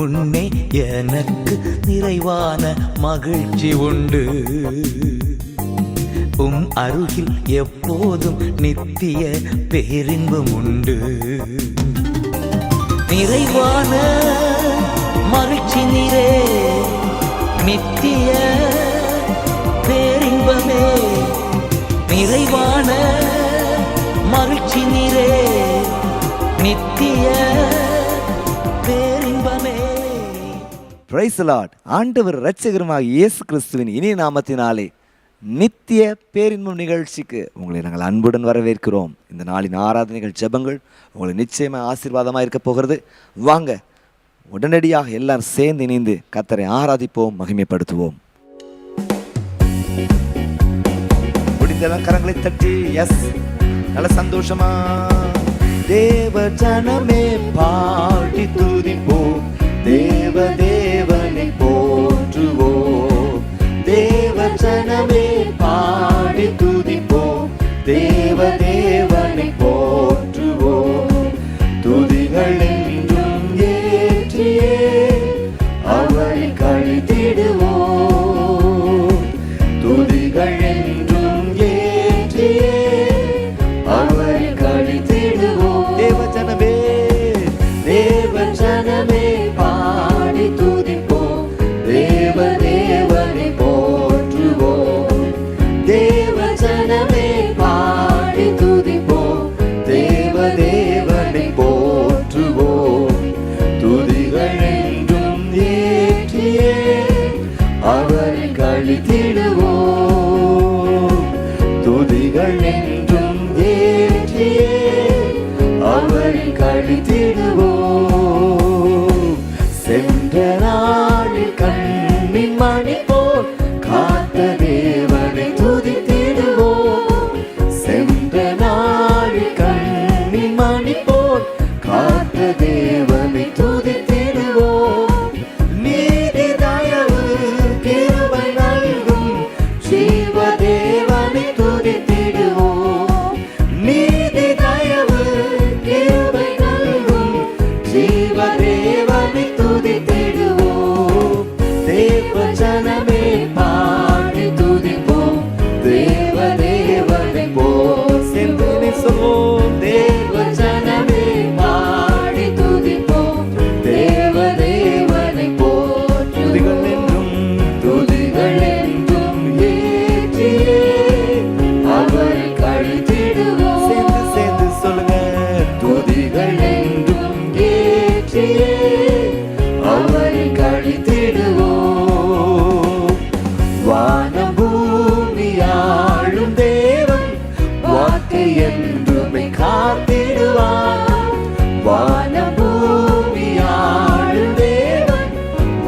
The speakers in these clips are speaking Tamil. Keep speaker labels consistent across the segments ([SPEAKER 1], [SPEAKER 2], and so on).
[SPEAKER 1] முன்னே எனக்கு நிறைவான மகிழ்ச்சி உண்டு. அருகில் எப்போதும் நித்திய பேரின்பம் உண்டு. நிறைவான மகிழ்ச்சி நீரே, நித்திய பேரின்பமே. நிறைவான மகிழ்ச்சி நீரே, நித்திய பேரின்பமே.
[SPEAKER 2] Price the Lord. ஆண்டவர் இரட்சகருமாகிய இயேசு கிறிஸ்துவின் இனிய நாமத்தினாலே நித்திய பேரின்பம் நிகழ்ச்சிக்கு உங்களை நாங்கள் அன்புடன் வரவேற்கிறோம். இந்த நாளின் ஆராதனைகள் ஜெபங்கள் உங்களுக்கு நிச்சயமாக ஆசீர்வாதமாக இருக்க போகிறது. வாங்க உடனடியாக எல்லாரும் சேர்ந்து இணைந்து கர்த்தரை ஆராதிப்போம், மகிமைப்படுத்துவோம். முடிந்தெல்லாம் கரங்களை தட்டி எஸ் நல்ல சந்தோஷமா. தேவ ஜனமே பாடி துதிப்போம், தேவ தேவனை போற்றுவோம். தேவ ஜனமே பாடி துதிப்போம், தேவ தேவனை போற்றுவோம். துதிகள் என்றும் ஏற்றியே அவரை கழித்திடுவோம். துதிகள் என்றும் ஏற்றியே அவரை கழித்திடுவோம். தேவ ஜனமே, தேவ ஜனமே பாடி துதிப்போம், தேவ தேவனை போற்றுவோம். தேவ ஜனமே பாடி துதிப்போம், தேவ தேவனை போற்றுவோம். துதிகள் என்றும் ஏற்றியே அவரை கழித்திடுவோம். துதிகள் என்றும் ஏற்றியே அவரை கழித்திடுவோம். சென்ற நாளில் கண்ணின் மணி போல் காத்த தேவனை துதித்திடுவோம். சென்ற நாளில் கண்ணின் மணி போல் காத்த தேவனை துதித்திடுவோம். நீதி தயவு கிருபை நல்கும் ஜீவ தேவனை துதித்திடுவோம். நீதி தயவு கிருபை நல்கும் ஜீவ தேவனை துதித்திடுவோம். தேவ ஜனமே பாடி துதிப்போம், தேவ தேவனை போல் சென்று சொல்வோம். தேவ ஜனமே பாடி துதிப்போம், தேவ தேவனை போல். துதிகள் என்றும் துதிகள் என்றும் ஏற்றியே அவரை கழித்திடுவோம். சேர்ந்து சேர்ந்து சொல்லுங்க. துதிகள் என்றும் ஏற்றியே அவரை கழித்திடுவோம். வானம் பூமி ஆளும் தேவன் வாக்கை என்றுமை காத்திடுவார். வானம் பூமி ஆளும் தேவன்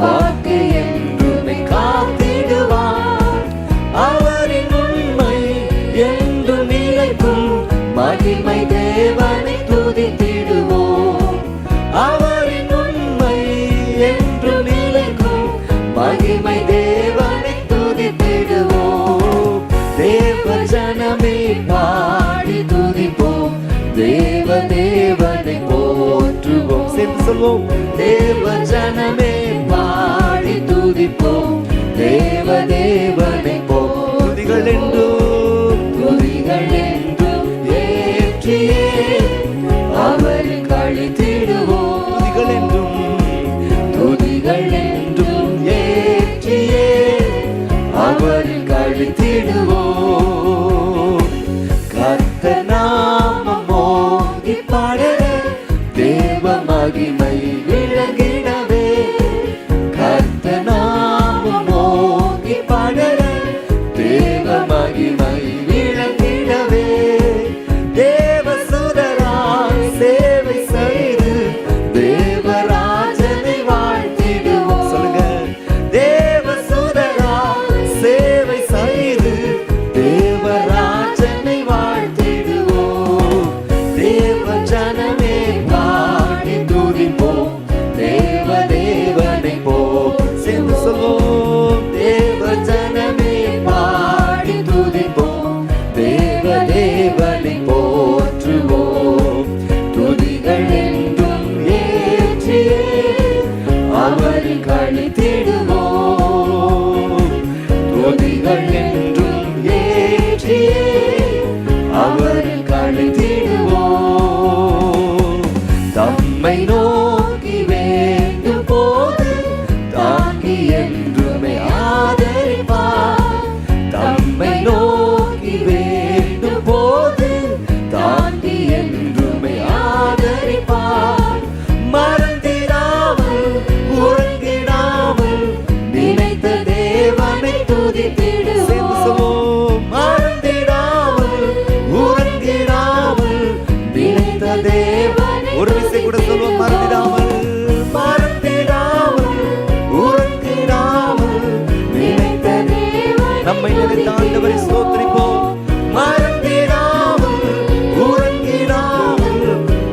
[SPEAKER 2] வாக்கை என்றுமை காத்திடுவார். அவரின் உண்மை என்று நிலைக்கும் மகிமை தேவனை துதித்திடுவோம். அவரின் உண்மை என்று நிலைக்கும் மகிமை தேவனை துதித்திடுவோம். தேவ ஜனமே பாடி துதிப்போம், தேவ தேவனை போற்றுவோம். சேர்ந்து சொல்வோம். தேவ ஜனமே பாடி துதிப்போம், தேவ தேவனை போற்றுவோம். துதிகள் என்றும் துதிகள் என்றும் ஏற்றியே அவரை கழித்திடுவோம். துதிகள் என்றும் துதிகள் என்றும் ஏற்றியே அவரை கழித்திடுவோம். கர்த்தர் நாமம் ஓங்கி பாட தேவ மகிமை விளங்கிடவே. கர்த்தர் நாமம் ஓங்கி பாட தேவ மகிமை விளங்கிடவே. தேவ சுதராய் சேவை செய்து தேவராஜனை வாழ்த்திடுவோம். சொல்லுங்க. தேவ சுதராய் சேவை செய்து தேவராஜனை வாழ்த்திடுவோம். தேவ ஜனமே பாடி துதிப்போம், தேவ அவரில் களித்திடுவோம். துதிகள் என்றும் ஏற்றியே அவரில் களித்திடுவோம். தம்மை நோக்கி வேண்டும் போது தாங்கி என்றுமே ஆதரிப்பார். தம்மை நோக்கி வேண்டும் போது தாங்கி என்றுமே ஆதரிப்பார். மறந்திடாமல் உறங்கிடாமல் நினைத்த தேவனை துதித்திடுவோம். மறந்திடாமல் உறங்கிடாமல் நினைத்த தேவனை ஒரு விசை கூட சொல்வோம். மறந்திடாமல் மறந்திடாமல் உறங்கிடாமல் நினைத்த தேவனை நம்மை நினைத்த ஆண்டவரை ஸ்தோத்திரிப்போம். மறந்திடாமல் உறங்கிடாமல்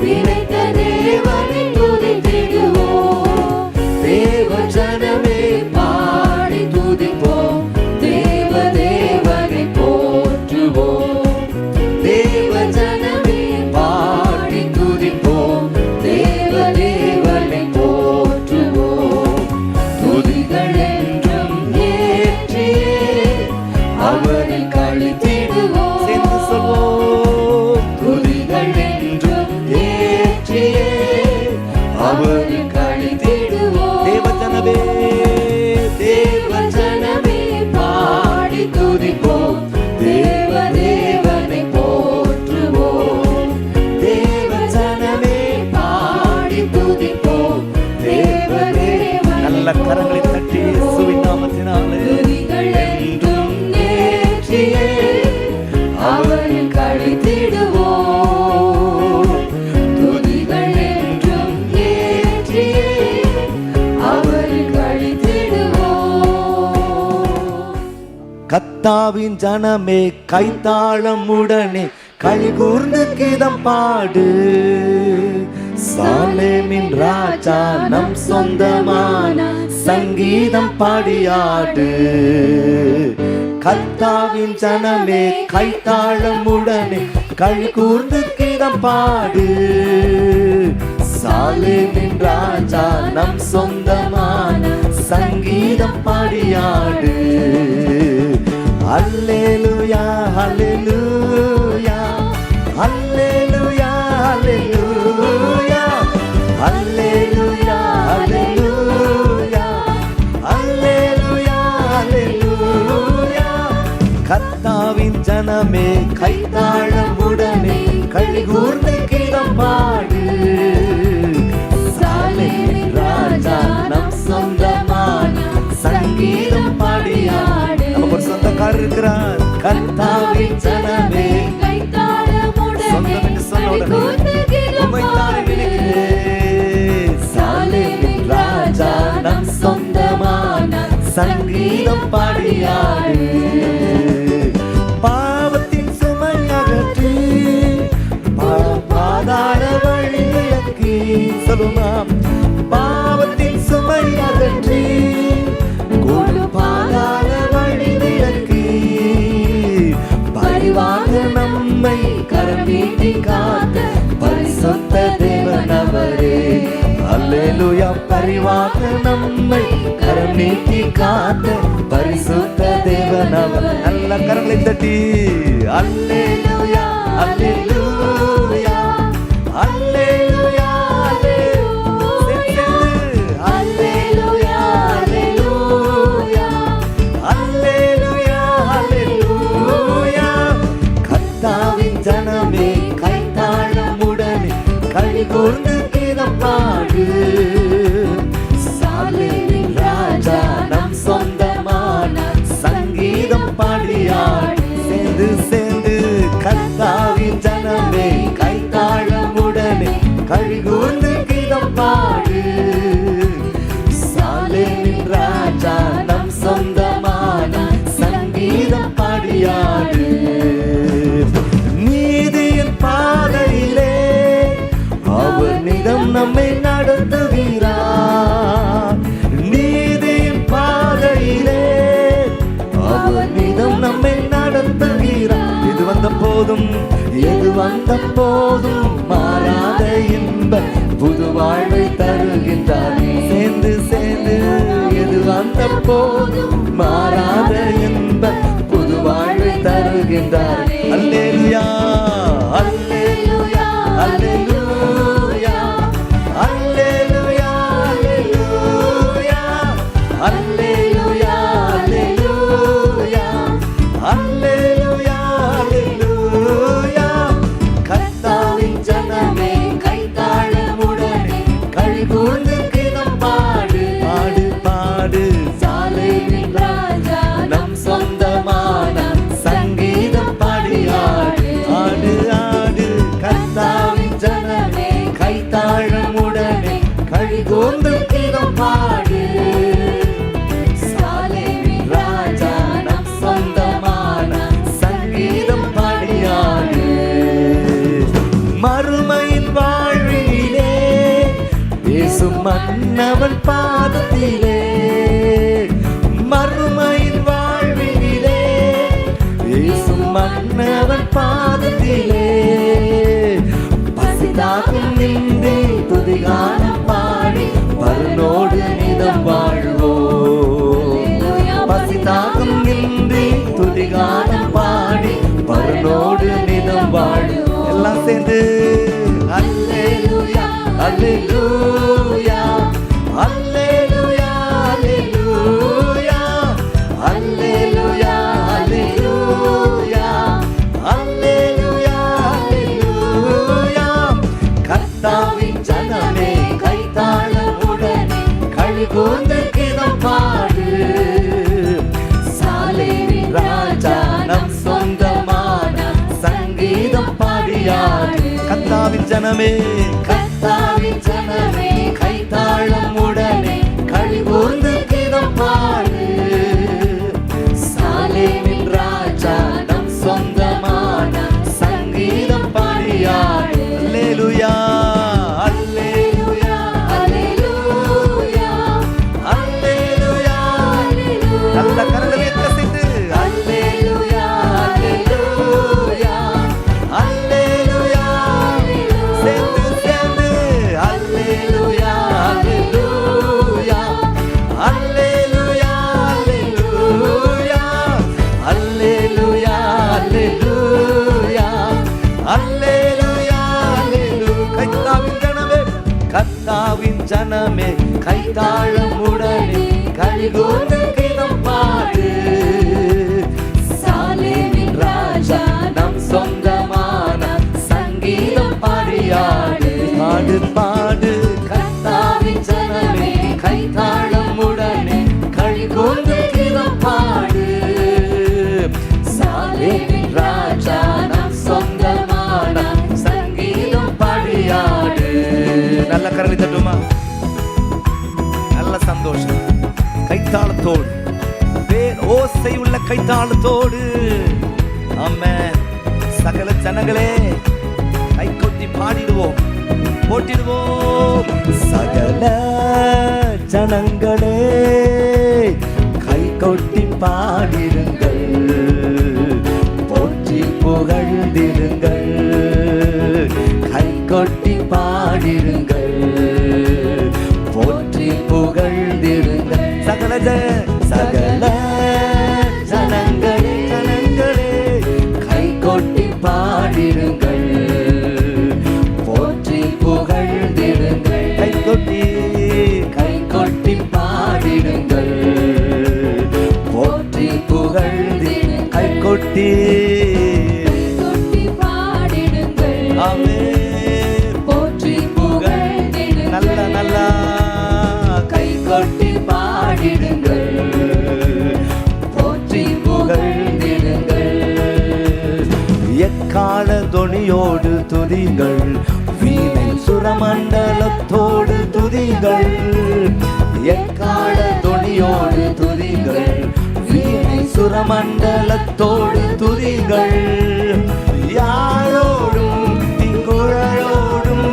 [SPEAKER 2] நினைத்த தேவனை துதித்திடுவோம். தேவ ஜனமே பாடி துதிப்போம். தேவ தேவனை போற்றுவோம். தேவ ஜனமே பாடி துதிப்போம். தேவ தேவனை போற்றுவோம். துதிகள் என்றும் ஏற்றியே அவரில் களித்திடுவோம். சேர்ந்து சொல்வோம். துதிகள் என்றும் ஏற்றியே அவரில் களித்திடுவோம். தேவ ஜனமே தேவ ஜனமே பாடி துதிப்போம். தேவ தேவனை போற்றுவோம். தேவ ஜனமே பாடி துதிப்போம். தேவ தேவனை நல்ல கரங்களை தட்டி இயேசுவின் நாமத்தினாலே துதிகள் என்றும் ஏற்றியே அவரில் களித்திடுவோம். துதிகள் என்றும் ஏற்றியே அவரில் களித்திடுவோம். கத்தாவின் ஜனமே கைத்தாளம் உடனே களி கூர்ந்து கீதம் பாடு. சாலேமின் ராஜா நம் சொந்தமான சங்கீதம் பாடியாடு. கத்தாவின் ஜனமே கைத்தாளம் உடனே களி கூர்ந்து கீதம் பாடு. சாலேமின் ராஜா நம் சொந்தமான சங்கீதம் பாடியாடு. அல்லேலூயா அல்லேலூயா அல்லேலூயா அல்லேலூயா அல்லேலூயா அல்லேலூயா அல்லேலூயா அல்லேலூயா. கத்தாவின் ஜனமே கைத்தாளம் உடனே களி கூர்ந்து கீதம் பாடு. சாலேமின் ராஜா நம் சொந்தமான சங்கீதம் பாடியாடு. நமக்கு ஒரு சொந்தக்காரர் இருக்கிறார். கத்தாவின் ஜனமே சொந்தம் என்று சொன்ன உடனே உம்மைத்தான் நினைக்கிறேன். சாலேமின் ராஜா நம் சொந்தமான சங்கீதம் பாடியாடு. பாவத்தின் சுமை அகற்றி பாதாள வழி விலக்கி சொல்லுமாம். பாவத்தின் சுமை அகற்றி பாதாள வழி விலக்கி பரிவாக நம்மை கரம் நீட்டி காத்த பரிசுத்த தேவனவரே. அல்லேலூயா. பரிவாக நம்மை கரம் நீட்டி காத்த பரிசுத்த தேவனவர். நல்ல கரங்களை தட்டி அல்லேலூயா அல்லேலூயா அல்லேலூயா அல்லேலூயா அல்லேலூயா அல்லேலூயா அல்லேலூயா. கத்தாவின் ஜனமே கைத்தாளம் உடனே களி கூர்ந்து கீதம் பாடு. சாலேமின் ராஜா நம் சொந்தமான சங்கீதம் பாடியாடு. சேர்ந்து சேர்ந்து கத்தாவின் ஜனமே கைத்தாளம் உடனே களி கூர்ந்து கீதம் பாடு. சாலேமின் ராஜா நம் சொந்தமான சங்கீதம் பாடியாடு. நீதியின் பாதையிலே அவர் நிதம் நம்மை நடத்துகிறார். நீதியின் பாதையிலே அவர் நிதம் நம்மை நடத்துகிறார். இது வந்த போதும் மாறாத இன்ப புது வாழ்வை தருகின்றாரே. சேர்ந்து சேர்ந்து எது வந்த போதும் மாறாத என்ப புது வாழ்வை தருகின்றாரே. அல்லேலூயா அல்லேலூயா அல்லேலூயா அல்லேலூயா அல்லேலூயா அல்லேலூயா அல்லேலூயா அல்லேலூயா அல்லேலூயா. கர்த்தாவின் ஜனமே கைத்தாளமுடனே களிகூர்ந்து கீதம் பாடு பாடு பாடு. சாலேமின் ராஜா நம் சொந்தமான சங்கீதம் பாடி ஆடு ஆடு ஆடு. கர்த்தாவின் ஜனமே கைத்தாளமுடனே களிகூர்ந்து கீதம் பாடு. சாலேமின் ராஜா நம் சொந்தமான சங்கீதம் பாடி ஆடு. மறுமையின் வாழ்விலே இயேசு மன்னவன் பாதத்திலே. மறுமையின் வாழ்விலே இயேசு மன்னவன் பாதத்திலே. பசிதாகும் நின்றே துதிகானம் பாடி பரனோடு நிதம் வாழ்வோம். பசிதாகும் நின்றே துதிகானம் பாடி பரனோடு நிதம் வாழ்வோம். எல்லாம் சேர்ந்து அல்லேலூயா அல்லேலூயா அல்லேலூயா அல்லேலூயா அல்லேலூயா அல்லேலூயா அல்லேலூயா அல்லேலூயா. கர்த்தாவின் ஜனமே கைத்தாளமுடனே களிகூர்ந்து கீதம் பாடு. சாலேமின் ராஜா நம் சொந்தமான சங்கீதம் பாடியாடு. கர்த்தாவின் ஜனமே கர்த்தாவின் ஜனமே கைத்தாளமுடனே களிகூர்ந்து கீதம் பாடு. சாலேமின் ராஜா நம் சொந்தமான சங்கீதம் பாடியாடு. அல்லேலூயா அல்லேலூயா அல்லேலூயா அல்லேலூயா. நல்ல கரங்களை கசிந்து அல்லேலூயா அல்லேலூயா அல்லேலூயா. சேர்ந்து சேர்ந்து அல்லேலூயா அல்லேலூயா அல்லேலூயா அல்லேலூயா அல்லேலூயா அல்லேலூயா அல்லேலூயா அல்லேலூயா. கைத்தாவின் ஜனமே கர்த்தாவின் ஜனமே கைத்தாளமுடனே களிகூர்ந்து கீதம் பாடு. சாலேமின் ராஜா நம் சொந்தமான சங்கீதம் பாடியாடு பாடு பாடு. கர்த்தாவின் ஜனமே கைத்தாளமுடனே களிகூர்ந்து கீதம் பாடு. சாலேமின் ராஜா நம் சொந்தமான சங்கீதம் பாடியாடு. நல்ல கரங்களை தட்டுமா? நல்ல சந்தோஷம். கைத்தாளத்தோடு பேர் ஓசை உள்ள கைத்தாளத்தோடு. ஆமென். சகல ஜனங்களே கை கொட்டி பாடிடுவோம் போட்டிடுவோம். சகல ஜனங்களே கை கொட்டி பாடிடுங்கள் போற்றி புகழ்ந்திடுங்கள். கை கொட்டி பாடிடுங்கள் போற்றி புகழ்ந்திடுங்கள். சகல சகல ஜனங்களே ஜனங்களே கை கொட்டி பாடிடுங்கள் போற்றி புகழ்ந்திடுங்கள். கை கொட்டி பாடிடுங்கள் போற்றி புகழ்ந்தி. கை கொட்டி
[SPEAKER 3] பாடிடுங்கள்.
[SPEAKER 2] ஆமென்.
[SPEAKER 3] போற்றி புகழ்ந்திடுங்கள்.
[SPEAKER 2] நல்ல நல்ல கை கொட்டி பாடிடுங்கள் போற்றி புகழ்ந்திடுங்கள். எக்கால தொனியோடு துதிங்கள் வீணை சுரமண்டலத்தோடு துதிங்கள். எக்கால தொனியோடு துதிங்கள் வீணை சுரமண்டலத்தோடு துதிங்கள். யாழோடும் திங்குழலோடும்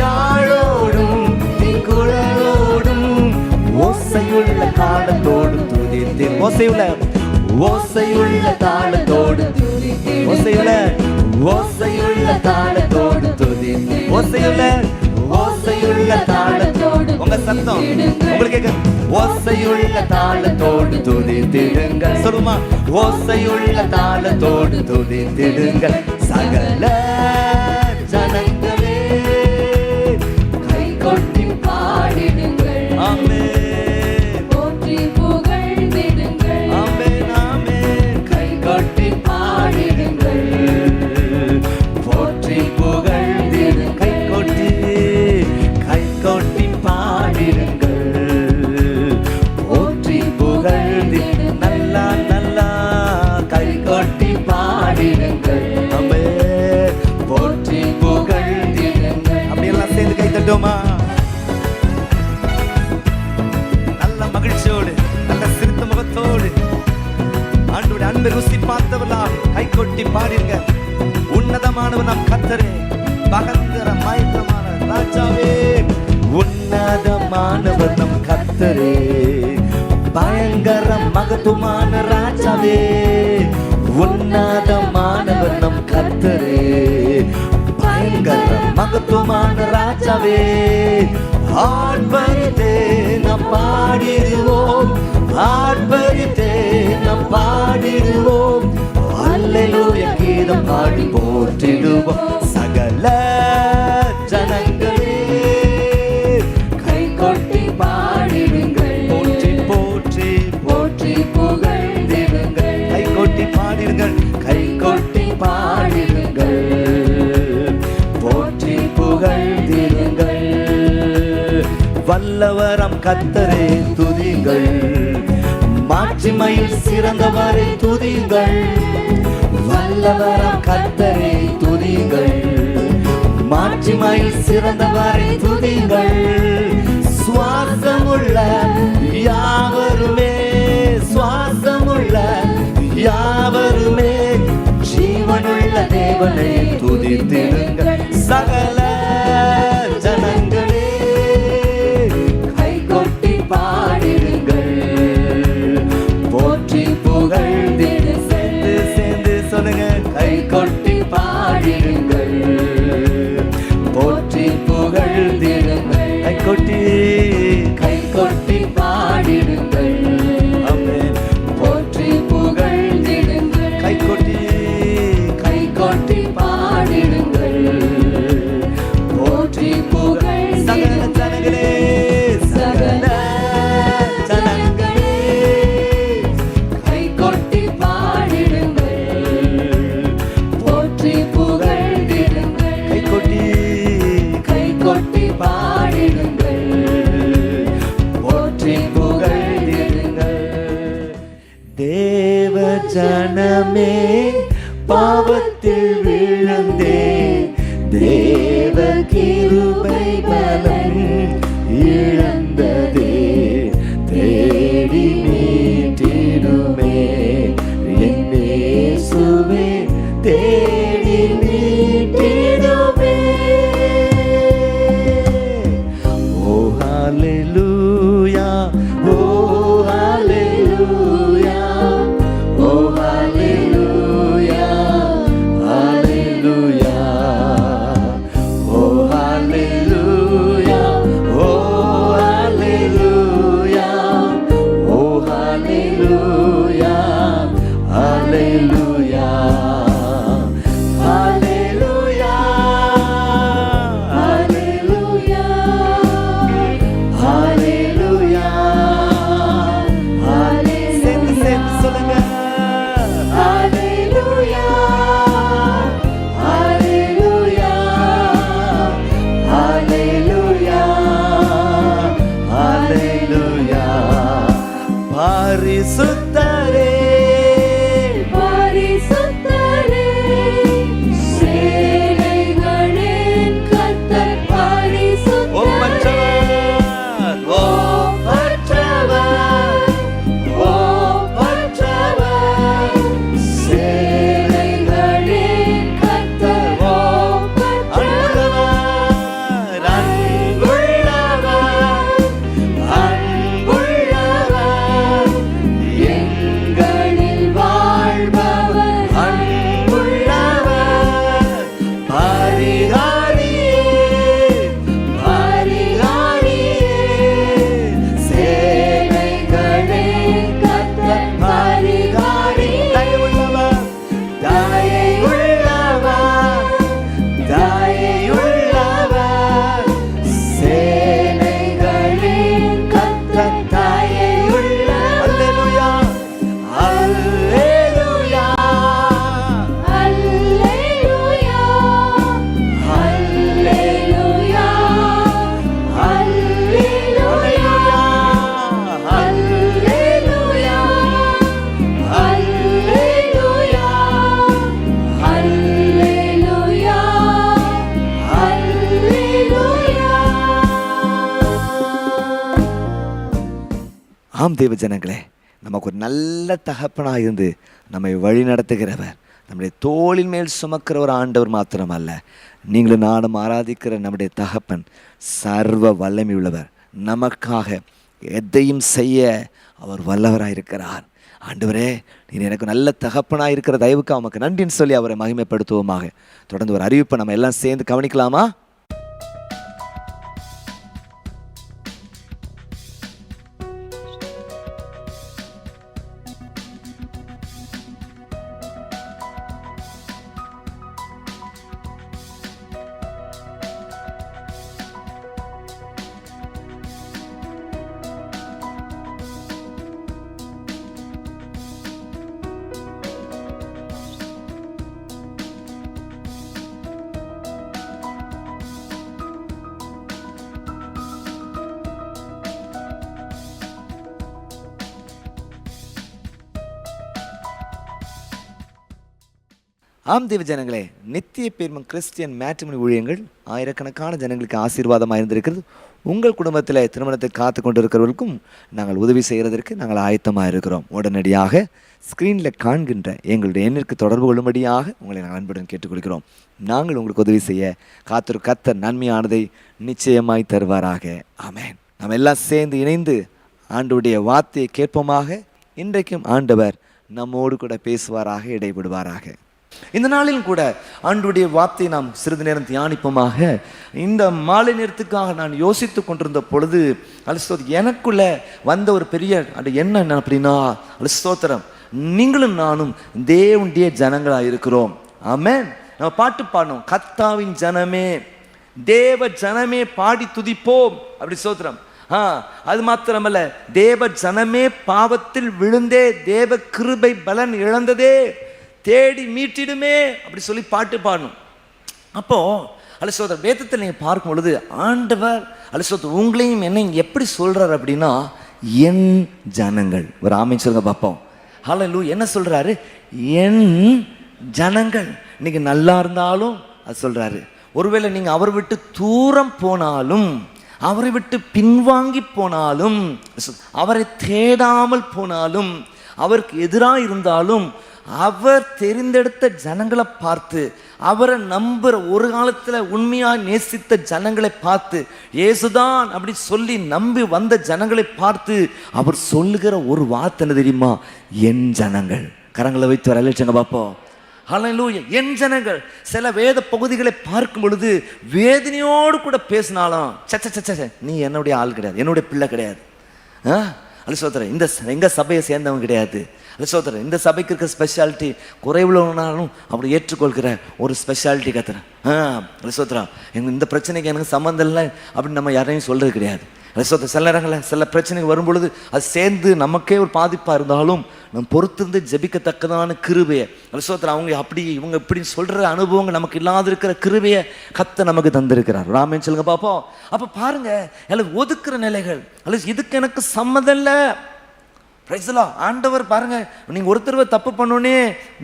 [SPEAKER 2] யாழோடும் திங்குழலோடும் ஓசையுள்ள தாளத்தோடு துதித்தேன். ஓசையுள்ள தாளத்தோடு ஓசையுள்ள தாளத்தோடு துதித்தேன். ஓசையுள்ள தாளத்தோடு உங்க சத்தம் உங்களுக்கு கேட்க ஓசையுள்ள தாளத்தோடு துதித்திடுங்கள் சொல்லுமா ஓசையுள்ள தாளத்தோடு துதித்திடுங்கள் சகல ஜனங்களே
[SPEAKER 3] கை கொட்டி பாடிடுங்கள்
[SPEAKER 2] ஆமென்
[SPEAKER 3] போற்றி புகழ்ந்திடுங்கள்
[SPEAKER 2] ஆமென் ஆமென்
[SPEAKER 3] கை கொட்டி பாடிடுங்கள்
[SPEAKER 2] போற்றி புகழ்ந்திடு கை கொட்டி பாடிடுங்கள் போற்றி புகழ்ந்திடு நல்லா நல்லா கை கொட்டி பாடிடுங்கள் ஆமென் போற்றி புகழ்ந்திடுங்கள் அப்படியெல்லாம் சேர்ந்து கை தட்டுமா நல்ல மகிழ்ச்சியோடு நல்ல சிரித்த முகத்தோடு ஆண்டவருடைய அன்பை ருசி பார்த்தவர்களால் கை கொட்டி பாடிருங்க உன்னதமானவர் நம் கர்த்தரே பகந்தர மயக்கமான ராஜாவே உன்னதமானவர் நம் கர்த்தரே பயங்கர மகத்துவமான ராஜாவே உன்னதமானவர் நம் கர்த்தரே பயங்கர மகத்துவமான ராஜாவே ஆர்ப்பரித்தே நம் பாடிடுவோம் ஆர்ப்பரித்தே நம் பாடிடுவோம் அல்லேலூயா கீதம் பாடி போற்றிடுவோம் சகல ஜனங்களே
[SPEAKER 3] கை கொட்டி பாடிடுங்கள்
[SPEAKER 2] போற்றி போற்றி
[SPEAKER 3] போற்றி புகழ்ந்திடுங்கள்
[SPEAKER 2] கை கொட்டி பாடிடுங்கள் கை கொட்டி பாடிடுங்கள் போற்றி புகழ்ந்திடுங்கள் வல்லவரம் கர்த்தரே துதிங்கள் மாட்சிமையில் சிறந்தவரை துதிங்கள் வல்லவரம் கர்த்தரே துதிங்கள் மாட்சிமையில் சிறந்தவரை துதிங்கள் சுவாசமுள்ள யாவருமே சுவாசமுள்ள யாவருமே ஜீவனுள்ள தேவனை துதித்திடுங்கள் சகல ஜனங்களே
[SPEAKER 3] கை கொட்டி பாடிடுங்கள்
[SPEAKER 2] போற்றி புகழ்ந்திடு சேர்ந்து சேர்ந்து சொல்லுங்க கை கொட்டி பாடிடுங்கள் போற்றி புகழ்ந்திடுங்கள் கை கொட்டி பாடிடுங்கள் ஆமென்
[SPEAKER 3] போற்றி புகழ்ந்திடுங்கள்
[SPEAKER 2] கை கொட்டி
[SPEAKER 3] பாடிடுங்கள் போற்றி புகழ்
[SPEAKER 2] சகல ஜனங்களே சகல ஜனங்களே
[SPEAKER 3] கை கொட்டி பாடிடுங்கள் போற்றி புகழ்ந்திடுங்கள்
[SPEAKER 2] கை கொட்டி
[SPEAKER 3] பாடிடுங்கள்
[SPEAKER 2] போற்றி புகழ்ந்திடுங்கள் தேவ ஜனமே பாவத்தில் விழுந்தே தேவ கிருபை பலம் இழந்ததே தேடி மீட்டிடுமே என்னேசுவே தேடி மீட்டிடுமே ஓ ஹalleluya ஓ ஹalleluya ஓ ஹalleluya ஹalleluya ஓ ஹalleluya ஓ ஹalleluya ஓ ஹalleluya ஹalleluya ஹalleluya
[SPEAKER 3] ஹalleluya
[SPEAKER 2] ஹalleluya ஆம் தேவ ஜனங்களே, நமக்கு ஒரு நல்ல தகப்பனாக இருந்து நம்மை வழி நடத்துகிறவர், நம்முடைய தோளின் மேல் சுமக்கிற ஒரு ஆண்டவர் மாத்திரமல்ல, நீங்களும் நானும் ஆராதிக்கிற நம்முடைய தகப்பன் சர்வ வல்லமை உள்ளவர். நமக்காக எதையும் செய்ய அவர் வல்லவராக இருக்கிறார். ஆண்டவரே, நீ எனக்கு நல்ல தகப்பனாக இருக்கிற தயவுக்கு அவனுக்கு நன்றின்னு சொல்லி அவரை மகிமைப்படுத்துவோமாக. தொடர்ந்து ஒரு அறிவிப்பை நம்ம எல்லாம் சேர்ந்து கவனிக்கலாமா? ஆம் தேவ ஜனங்களே, நித்திய பேர்மம் கிறிஸ்டியன் மேட்ரிமோனி ஊழியங்கள் ஆயிரக்கணக்கான ஜனங்களுக்கு ஆசீர்வாதமாக இருந்திருக்கிறது. உங்கள் குடும்பத்தில் திருமணத்தை காத்து கொண்டு இருக்கிறவர்களுக்கும் நாங்கள் உதவி செய்கிறதற்கு நாங்கள் ஆயத்தமாக இருக்கிறோம். உடனடியாக ஸ்க்ரீனில் காண்கின்ற எங்களுடைய எண்ணிற்கு தொடர்பு கொள்ளும்படியாக உங்களை நாங்கள் அன்புடன் கேட்டுக்கொள்கிறோம். நாங்கள் உங்களுக்கு உதவி செய்ய காத்திரு கர்த்தர் நன்மையானதை நிச்சயமாய் தருவாராக. ஆமென். நாம் எல்லாம் சேர்ந்து இணைந்து ஆண்டவருடைய வார்த்தையை கேட்போமாக. இன்றைக்கும் ஆண்டவர் நம்மோடு கூட பேசுவாராக, இடைபடுவாராக. இந்த நாளிலும் கூட ஆண்டவருடைய வார்த்தையை நாம் சிறிது நேரம் தியானிப்போமாக. இந்த மாலை நேரத்துக்காக நான் யோசித்து கொண்டிருந்த பொழுது எனக்குள்ள வந்த ஒரு பெரிய என்ன அப்படின்னா, ஸ்தோத்திரம், நீங்களும் நானும் தேவனுடைய ஜனங்களாக இருக்கிறோம். ஆமென். நம்ம பாட்டு பாடணும், கர்த்தாவின் ஜனமே, தேவ ஜனமே பாடி துதிப்போம். அப்படி ஸ்தோத்திரம். அது மாத்திரமல்ல, தேவ ஜனமே பாவத்தில் விழுந்தே தேவ கிருபை பலன் இழந்ததே தேடி மீட்டிடுமே அப்படி சொல்லி பாட்டு பாடணும். அப்போ அலசோதர் வேதத்தில் நீங்கள் பார்க்கும் பொழுது ஆண்டவர் அலசோதர் உங்களையும் என்னையும் எப்படி சொல்றாரு அப்படின்னா, என் ஜனங்கள். ஒரு ஆமென் சொல்லுங்க பார்ப்போம். ஹல்லேலூயா. என்ன சொல்றாரு? என் ஜனங்கள். இன்னைக்கு நல்லா இருந்தாலும் அது சொல்றாரு. ஒருவேளை நீங்க அவரை விட்டு தூரம் போனாலும், அவரை விட்டு பின்வாங்கி போனாலும், அவரை தேடாமல் போனாலும், அவருக்கு எதிராக இருந்தாலும், அவர் தெரிந்தெடுத்த ஜனங்களை பார்த்து, அவரை நம்புற ஒரு காலத்தில் உண்மையாக நேசித்த ஜனங்களை பார்த்து, இயேசுதான் அப்படி சொல்லி நம்பி வந்த ஜனங்களை பார்த்து அவர் சொல்லுகிற ஒரு வார்த்தை என்ன தெரியுமா? என் ஜனங்கள். கரங்களை வைத்து வர அழைச்சங்க பார்ப்போம். ஹல்லேலூயா. என் ஜனங்கள். சில வேத பகுதிகளை பார்க்கும் பொழுது வேதனையோடு கூட பேசினாலும், நீ என்னுடைய ஆள் கிடையாது, என்னுடைய பிள்ளை கிடையாது. அலிசோதரன், இந்த எங்க சபையை சேர்ந்தவங்க கிடையாது. அலிசோதரன், இந்த சபைக்கு இருக்கிற ஸ்பெஷாலிட்டி குறைவுள்ளவனாலும் அப்படி ஏற்றுக்கொள்கிற ஒரு ஸ்பெஷாலிட்டி கத்துறேன். அலிசோதரா, இந்த பிரச்சனைக்கு எனக்கு சம்மந்தம் இல்லை அப்படின்னு நம்ம யாரையும் சொல்றது கிடையாது. அலிசோதரன், சில நேரங்களில் சில பிரச்சனைகள் வரும் பொழுது அது சேர்ந்து நமக்கே ஒரு பாதிப்பாக இருந்தாலும் நம்ம பொறுத்திருந்து ஜெபிக்கத்தக்கதான கிருபையை, அலிசோதரன், அவங்க அப்படி இவங்க இப்படி சொல்கிற அனுபவங்கள் நமக்கு இல்லாத இருக்கிற கிருபையை கத்த நமக்கு தந்திருக்கிறார். ராமேன் சொல்லுங்க பார்ப்போம். அப்போ பாருங்க, அல்லது ஒதுக்குற நிலைகள், அல்லது இதுக்கு எனக்கு சம்மதம் இல்லை. ஆண்டவர் பாருங்க, நீங்க ஒருத்தர் தப்பு பண்ணோன்னே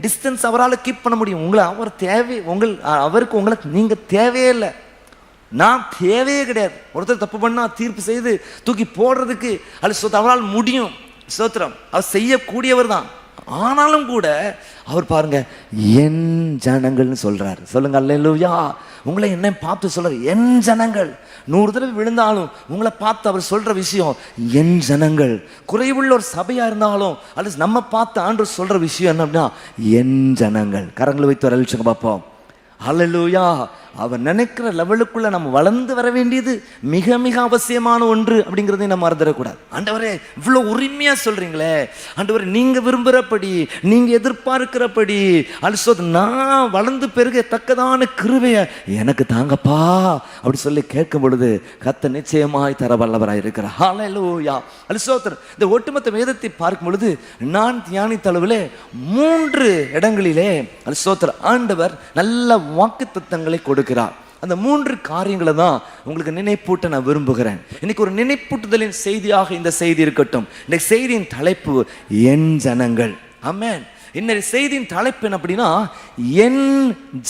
[SPEAKER 2] டிஸ்டன்ஸ் அவரால் கீப் பண்ண முடியும். உங்களை அவர் தேவை, அவருக்கு உங்களை நீங்க தேவையே இல்லை, நான் தேவையே கிடையாது. ஒருத்தர் தப்பு பண்ணா தீர்ப்பு செய்து தூக்கி போடுறதுக்கு அவரால் முடியும். ஸ்தோத்திரம், அவர் செய்யக்கூடியவர் தான். ஆனாலும் கூட அவர் பாருங்க என் ஜனங்கள்னு சொல்றாரு. சொல்லுங்க அல்லேலூயா. உங்களை என்ன பார்த்து சொல்றாரு என் ஜனங்கள். 100 தடவை விழுந்தாலும் உங்களை பார்த்து அவர் சொல்ற விஷயம் என் ஜனங்கள். குறைவுள்ள ஒரு சபையா இருந்தாலும் அல்லது நம்ம பார்த்து ஆண்டவர் சொல்ற விஷயம் என்ன அப்படின்னா என் ஜனங்கள். கரங்களை வைத்து வர அழிச்சுங்க பார்ப்போம். அல்லேலூயா. அவர் நினைக்கிற லெவலுக்குள்ள நம்ம வளர்ந்து வர வேண்டியது மிக மிக அவசியமான ஒன்று அப்படிங்கிறதையும் நம்ம மறந்துடக்கூடாது. ஆண்டவரே, இவ்வளோ உரிமையா சொல்றீங்களே ஆண்டவரே, நீங்க விரும்புகிறபடி, நீங்க எதிர்பார்க்கிறபடி நான் வளர்ந்து பெருகத்தக்கதான கிருபையை எனக்கு தாங்கப்பா அப்படி சொல்லி கேட்கும் பொழுது கர்த்தர் நிச்சயமாய் தர வல்லவராய் இருக்கிறார். ஹல்லேலூயா. அலிசோத்தர், இந்த ஒட்டுமொத்த வேதத்தை பார்க்கும் பொழுது நான் தியானித்த அளவிலே 3 இடங்களிலே அலிசோத்தர் ஆண்டவர் நல்ல வாக்கு தத்தங்களை கொடுக்கிறார். அந்த 3 காரியங்களை தான் உங்களுக்கு நினைப்பூட்ட நான் விரும்புகிறேன். இன்னைக்கு ஒரு நினைப்பூட்டுதலின் செய்தியாக இந்த செய்தி இருக்கட்டும். இந்த செய்தியின் தலைப்பு என் ஜனங்கள். ஆமென். இன்னைக்கு செய்தியின் தலைப்பு என்ன அப்படின்னா என்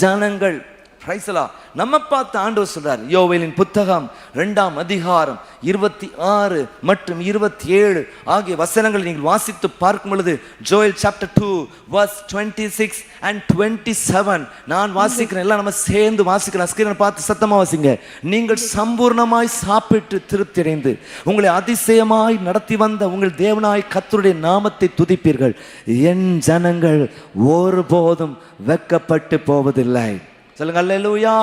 [SPEAKER 2] ஜனங்கள். Praise the Lord. நம்ம பார்த்து ஆண்டவர் சொல்றார் யோவேலின் புத்தகம் 2ஆம் அதிகாரம் 26 மற்றும் 27 ஆகிய வசனங்களை நீங்கள் வாசித்து பார்க்கும் பொழுது ஜோயல் சாப்டர் 2 verse 26 and 27 நான் வாசிக்கிறேன், எல்லாம் நம்ம சேர்ந்து வாசிக்கலாம். ஸ்கிரீனை பார்த்து சத்தமா வாசிங்க. நீங்கள் சம்பூர்ணமாய் சாப்பிட்டு திருப்தி அடைந்து உங்களை அதிசயமாய் நடத்தி வந்த உங்கள் தேவனாய் கர்த்தருடைய நாமத்தை துதிப்பீர்கள். என் ஜனங்கள் ஒருபோதும் வெட்கப்பட்டு போவதில்லை. சொல்லுங்க அல்லேலூயா.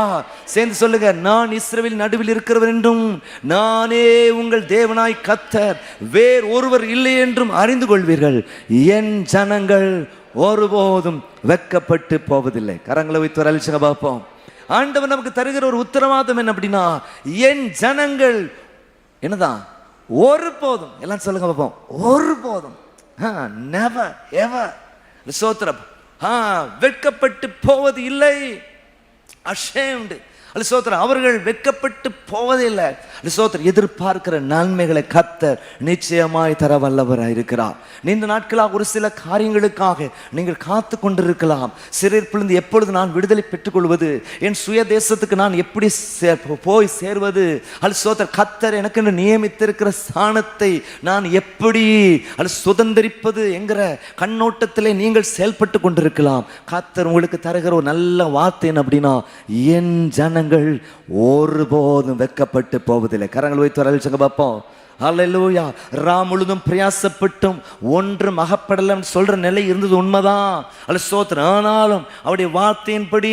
[SPEAKER 2] சேர்ந்து சொல்லுங்க, நான் இஸ்ரவேல் நடுவில் இருக்கிறவர் என்றும் நானே உங்கள் தேவனாய் கர்த்தர், வேறு ஒருவர் இல்லை என்றும் அறிந்து கொள்வீர்கள். என் ஜனங்கள் ஒருபோதும் வெட்கப்பட்டு போவதில்லை. கரங்களை வைத்து அழிச்சுங்க பார்ப்போம். ஆண்டவர் நமக்கு தருகிற ஒரு உத்தரவாதம் என்ன அப்படின்னா, என் ஜனங்கள் என்னதான் ஒருபோதும், எல்லாம் சொல்லுங்க பார்ப்போம், ஒருபோதும், நெவர் எவர், சோத்திரம், வெட்கப்பட்டு போவது இல்லை. ashamed. அல்ல சோத்திரம், அவர்கள் வெட்கப்பட்டு போவதே இல்லை. சோத்திரம், எதிர்பார்க்கிற நன்மைகளை கர்த்தர் நிச்சயமாய் தர வல்லவராய் இருக்கிறார். நீண்ட நாட்களாக ஒரு சில காரியங்களுக்காக நீங்கள் காத்து கொண்டிருக்கலாம். சிறைப்பிலிருந்து எப்பொழுது நான் விடுதலை பெற்றுக்கொள்வது, என் சுய தேசத்துக்கு நான் எப்படி போய் சேர்வது, அல்ல சோத்திரம், கர்த்தர் எனக்கு நியமித்திருக்கிற ஸ்தானத்தை நான் எப்படி சுதந்திரிப்பது என்கிற கண்ணோட்டத்திலே நீங்கள் செயல்பட்டு கொண்டிருக்கலாம். கர்த்தர் உங்களுக்கு தருகிற ஒரு நல்ல வார்த்தை என்ன அப்படின்னா, என் ஜனங்கள் ஒருபோதும் வெட்கப்பட்டு போவதில்லை. கரங்கள் வைத்து வரல்சங்க பார்ப்போம். அல்லேலூயா. ராம் முழுதும் பிரயாசப்பட்டும் ஒன்றும் அகப்படலன்னு சொல்ற நிலை இருந்தது உண்மைதான். அல்ல சோத்திரம். ஆனாலும் அவருடைய வார்த்தையின்படி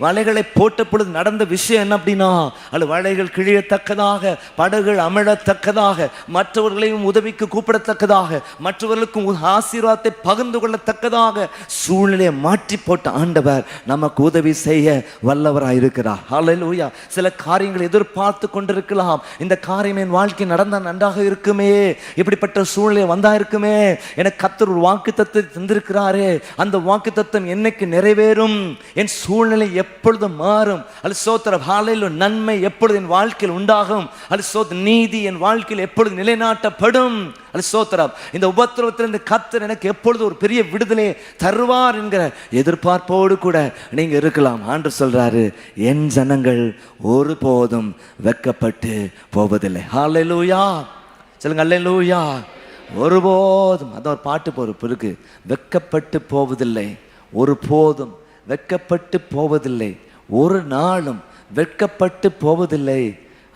[SPEAKER 2] வலைகளை போட்ட பொழுது நடந்த விஷயம் என்ன அப்படின்னா, அல்ல வலைகள் கிழியத்தக்கதாக, படகுகள் அமிழத்தக்கதாக, மற்றவர்களையும் உதவிக்கு கூப்பிடத்தக்கதாக, மற்றவர்களுக்கும் ஆசீர்வாதத்தை பகிர்ந்து கொள்ளத்தக்கதாக சூழ்நிலையை மாற்றி போட்ட ஆண்டவர் நமக்கு உதவி செய்ய வல்லவராக இருக்கிறார். அல்லேலூயா. சில காரியங்களை எதிர்பார்த்து கொண்டிருக்கலாம். இந்த காரியம் என் வாழ்க்கை நடந்த நன்றாக இருக்குமே, இப்படிப்பட்ட சூழ்நிலை வந்தா இருக்குமே, எனக்கு கர்த்தர் ஒரு வாக்குத்தத்தத்தை தந்திருக்கிறாரே, அந்த வாக்குத்தத்தம் என்னைக்கு நிறைவேறும், என் சூழ்நிலை எப்பொழுது மாறும், அல்ல சோத்திரம், ஹல்லேலூயா, நன்மை எப்பொழுது என் வாழ்க்கையில் உண்டாகும், அல்ல சோத்திரம், நீதி என் வாழ்க்கையில் எப்பொழுது நிலைநாட்டப்படும், அல்ல சோத்திரம், இந்த உபத்திரவத்திலிருந்து கர்த்தர் எனக்கு எப்பொழுது ஒரு பெரிய விடுதலை தருவார் என்கிற எதிர்பார்ப்போடு கூட நீங்க இருக்கலாம். ஆண்டவர் சொல்றாரு, என் ஜனங்கள் ஒருபோதும் வெட்கப்பட்டு போவதில்லை. ஹல்லேலூயா. சொல்லுங்க அல்லேலூயா. ஒருபோதும், அதான் ஒரு பாட்டு பொறுப்பு இருக்கு, வெட்கப்பட்டு போவதில்லை, ஒருபோதும் வெட்கப்பட்டு போவதில்லை, ஒரு நாளும் வெட்கப்பட்டு போவதில்லை.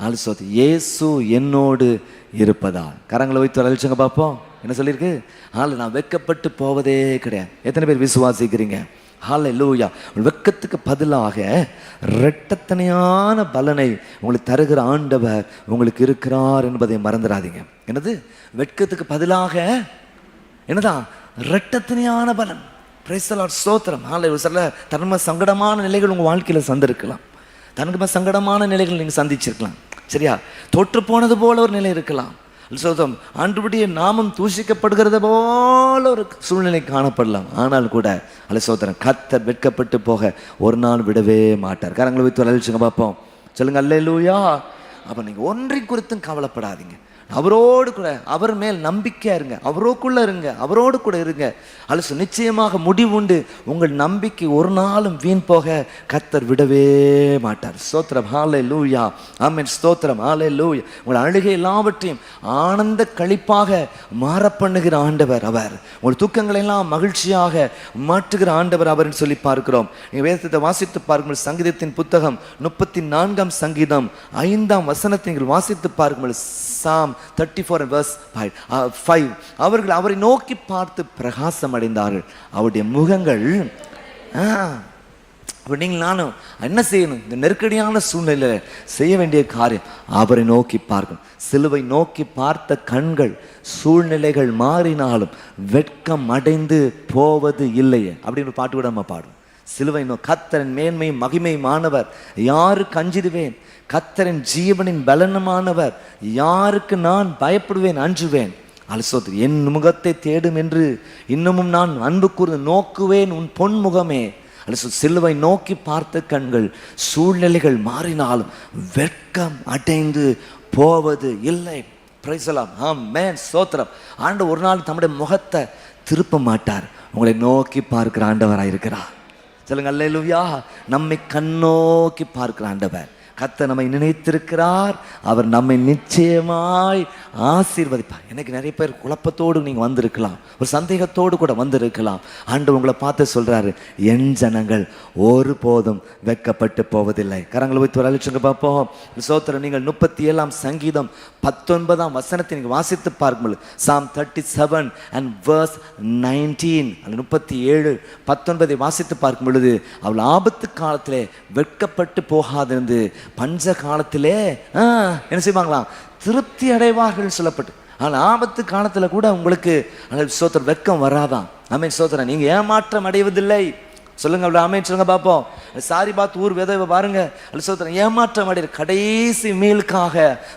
[SPEAKER 2] ஆல்சோத் இயேசு என்னோடு இருப்பதால். கரங்களை வைத்து அழிச்சுங்க பார்ப்போம். என்ன சொல்லியிருக்கு? நான் வெட்கப்பட்டு போவதே கிடையாது. எத்தனை பேர் விசுவாசிக்கிறீங்க? ஹல்லேலூயா. வெட்கத்துக்கு பதிலாக இரட்டத்தனையான பலனை உங்களுக்கு தருகிற ஆண்டவர் உங்களுக்கு இருக்கிறார் என்பதை மறந்துடாதீங்க. என்னது? வெட்கத்துக்கு பதிலாக என்னதான்? இரட்டத்தனையான பலன். Price the Lord. ஸ்தோத்திரம். ஹல்லேலூயா. சில தர்ம சங்கடமான நிலைகள் உங்கள் வாழ்க்கையில் சந்திருக்கலாம். தனக்கு சங்கடமான நிலைகள் நீங்கள் சந்திச்சிருக்கலாம். சரியா? தொற்று போனது போல ஒரு நிலை இருக்கலாம். சோதம், ஆண்டவருடைய நாமம் தூஷிக்கப்படுகிறது போல ஒரு சூழ்நிலை காணப்படலாம். ஆனால் கூட அல்ல சோதரன், கர்த்தர் வெட்கப்பட்டு போக ஒரு நாள் விடவே மாட்டார். கரங்களை வைத்து அழிச்சுங்க பார்ப்போம். சொல்லுங்க அல்லேலூயா. அப்போ நீங்கள் ஒன்றை குறித்தும் கவலைப்படாதீங்க. அவரோடு கூட, அவர் மேல் நம்பிக்கையா இருங்க, அவரோக்குள்ள இருங்க, அவரோடு கூட இருங்க. அலசு, நிச்சயமாக முடிவுண்டு. உங்கள் நம்பிக்கை ஒரு நாளும் வீண் போக கர்த்தர் விடவே மாட்டார். ஸ்தோத்திரம். ஹல்லேலூயா. ஆமென். ஸ்தோத்திரம். ஹல்லேலூயா. உங்கள் அழுகை எல்லாவற்றையும் ஆனந்த களிப்பாக மாற பண்ணுகிற ஆண்டவர் அவர். உங்கள் துக்கங்களை எல்லாம் மகிழ்ச்சியாக மாற்றுகிற ஆண்டவர் அவர்னு சொல்லி பார்க்கிறோம். நீங்கள் வேதத்தை வாசித்து பார்க்கும்போது, சங்கீதத்தின் புத்தகம் 34ஆம் சங்கீதம் 5ஆம் வசனத்தை நீங்கள் வாசித்து பார்க்கும்போது, Psalm 34 verse 5, அவர்கள் அவரை நோக்கி பார்த்து பிரகாசம் அடைந்தார்கள், அவருடைய முகங்கள். நீங்கள் நானும் என்ன செய்யணும்? இந்த நெருக்கடியான சூழ்நிலையில் செய்ய வேண்டிய காரியம் அவரை நோக்கி பார்க்கணும். சிலுவை நோக்கி பார்த்த கண்கள் சூழ்நிலைகள் மாறினாலும் வெட்கம் அடைந்து போவது இல்லையே அப்படின்னு ஒரு பாட்டு கூட நம்ம பாடுவோம். சிலுவை கர்த்தரின் மேன்மை மகிமையுமானவர், யாருக்கு அஞ்சிடுவேன்? கர்த்தரின் ஜீவனின் பலனுமானவர், யாருக்கு நான் பயப்படுவேன் அஞ்சுவேன்? அலசோத், என் முகத்தை தேடும் என்று இன்னமும் நான் அன்பு கூர்ந்து நோக்குவேன் உன் பொன் முகமே. அலசோ, சிலுவை நோக்கி பார்த்த கண்கள் சூழ்நிலைகள் மாறினாலும் வெட்கம் அடைந்து போவது இல்லை. Praise the lord. ஆமென். ஸ்தோத்திரம். ஆண்டவர் ஒரு நாள் தம்முடைய முகத்தை திருப்ப மாட்டார். உங்களை நோக்கி பார்க்கிற ஆண்டவராக இருக்கிறார். சொல்லுங்க அல்லேலூயா. நம்மை கண்ணோக்கி பார்க்கிற ஆண்டவர், கர்த்தர் நம்மை நினைத்திருக்கிறார். அவர் நம்மை நிச்சயமாய் ஆசீர்வதிப்பார். எனக்கு நிறைய பேர் குழப்பத்தோடு நீங்க வந்திருக்கலாம், ஒரு சந்தேகத்தோடு கூட வந்திருக்கலாம். ஆண்டவர் உங்களை பார்த்து சொல்றாரு, என் ஜனங்கள் ஒருபோதும் வெட்கப்பட்டு போவதில்லை. கரங்களை வைத்து ஒரு அழிச்சுங்க பார்ப்போம். சோத்திரம். நீங்கள் 37ஆம் சங்கீதம் 19ஆம் வசனத்தை நீங்க வாசித்து பார்க்கும்போது, Psalm 37 and verse 19, அந்த 37 19 வாசித்து பார்க்கும் பொழுது, அவள் ஆபத்து காலத்திலே வெட்கப்பட்டு போகாதிருந்து பஞ்ச காலத்திலே என்ன செய்வாங்களாம், திருப்தி அடைவார்கள் சொல்லப்பட்டு. ஆனால் ஆபத்து காலத்தில் கூட உங்களுக்கு சோத்திரம் வெட்கம் வராதான். ஆமென் சோத்திரம். நீங்க ஏமாற்றம் அடைவதில்லை. சொல்லுங்க அப்படி ஆமென் சொல்லுங்க பார்ப்போம். சாரிபாத் ஊர் விதவை பாருங்க, அல்ல சோத்திரம் ஏமாற்றம் அடைகிற கடைசி மீளுக்காக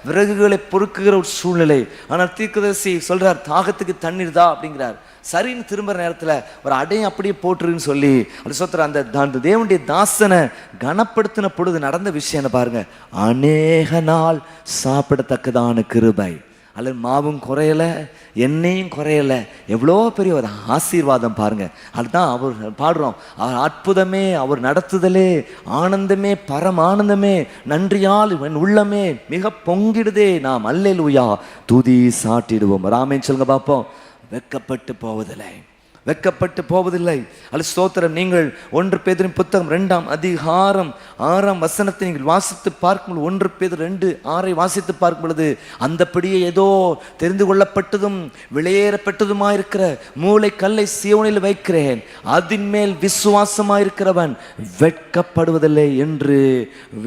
[SPEAKER 2] விறகுகளை பொறுக்குகிற ஒரு சூழ்நிலை. ஆனால் தீர்க்கதரிசி சொல்றார், தாகத்துக்கு தண்ணீர் தான் அப்படிங்கிறார். சரின்னு திரும்புற நேரத்தில் ஒரு அடையும் அப்படியே போட்டுருன்னு சொல்லி அல்ல சோத்திரம் அந்த தேவனுடைய தாசனை கனப்படுத்தின பொழுது நடந்த விஷயம் பாருங்க. அநேக நாள் சாப்பிடத்தக்கதான கிருபை. அல்லது மாவும் குறையல, எண்ணெயும் குறையல. எவ்வளோ பெரிய ஒரு ஆசீர்வாதம் பாருங்க. அதுதான் அவர் பாடுறோம், அவர் அற்புதமே, அவர் நடத்துதலே ஆனந்தமே, பரமானந்தமே, நன்றியால் என் உள்ளமே மிக பொங்கிடுதே, நாம் அல்லேலூயா துதி சாட்டிடுவோம். ராமேன் சொல்லுங்க பார்ப்போம். வெட்கப்பட்டு போவதில்லை, வெட்கப்பட்டு போவதில்லை. அல்ல ஸ்தோத்திரம். நீங்கள் 1 பேதுரு புத்தகம் 2ஆம் அதிகாரம் 6ஆம் வசனத்தை நீங்கள் வாசித்து பார்க்கும்போது, 1 பேதுரு 2:6 வாசித்து பார்க்கும் பொழுது, அந்தப்படியே ஏதோ தெரிந்து கொள்ளப்பட்டதும் வெளியேறப்பட்டதுமாயிருக்கிற மூளை கல்லை சீயோனில் வைக்கிறேன், அதன் மேல் விசுவாசமாயிருக்கிறவன் வெட்கப்படுவதில்லை என்று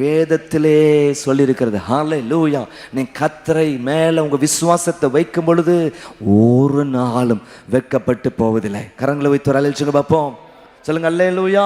[SPEAKER 2] வேதத்திலே சொல்லியிருக்கிறது. ஹல்லேலூயா. நீ கர்த்தரை மேல உங்க விசுவாசத்தை வைக்கும் பொழுது ஒரு நாளும் வெட்கப்பட்டு போவதில்லை. கரங்களை வைத்து ஒரு அழைச்சுங்க பார்ப்போம். சொல்லுங்க அல்லேலூயா.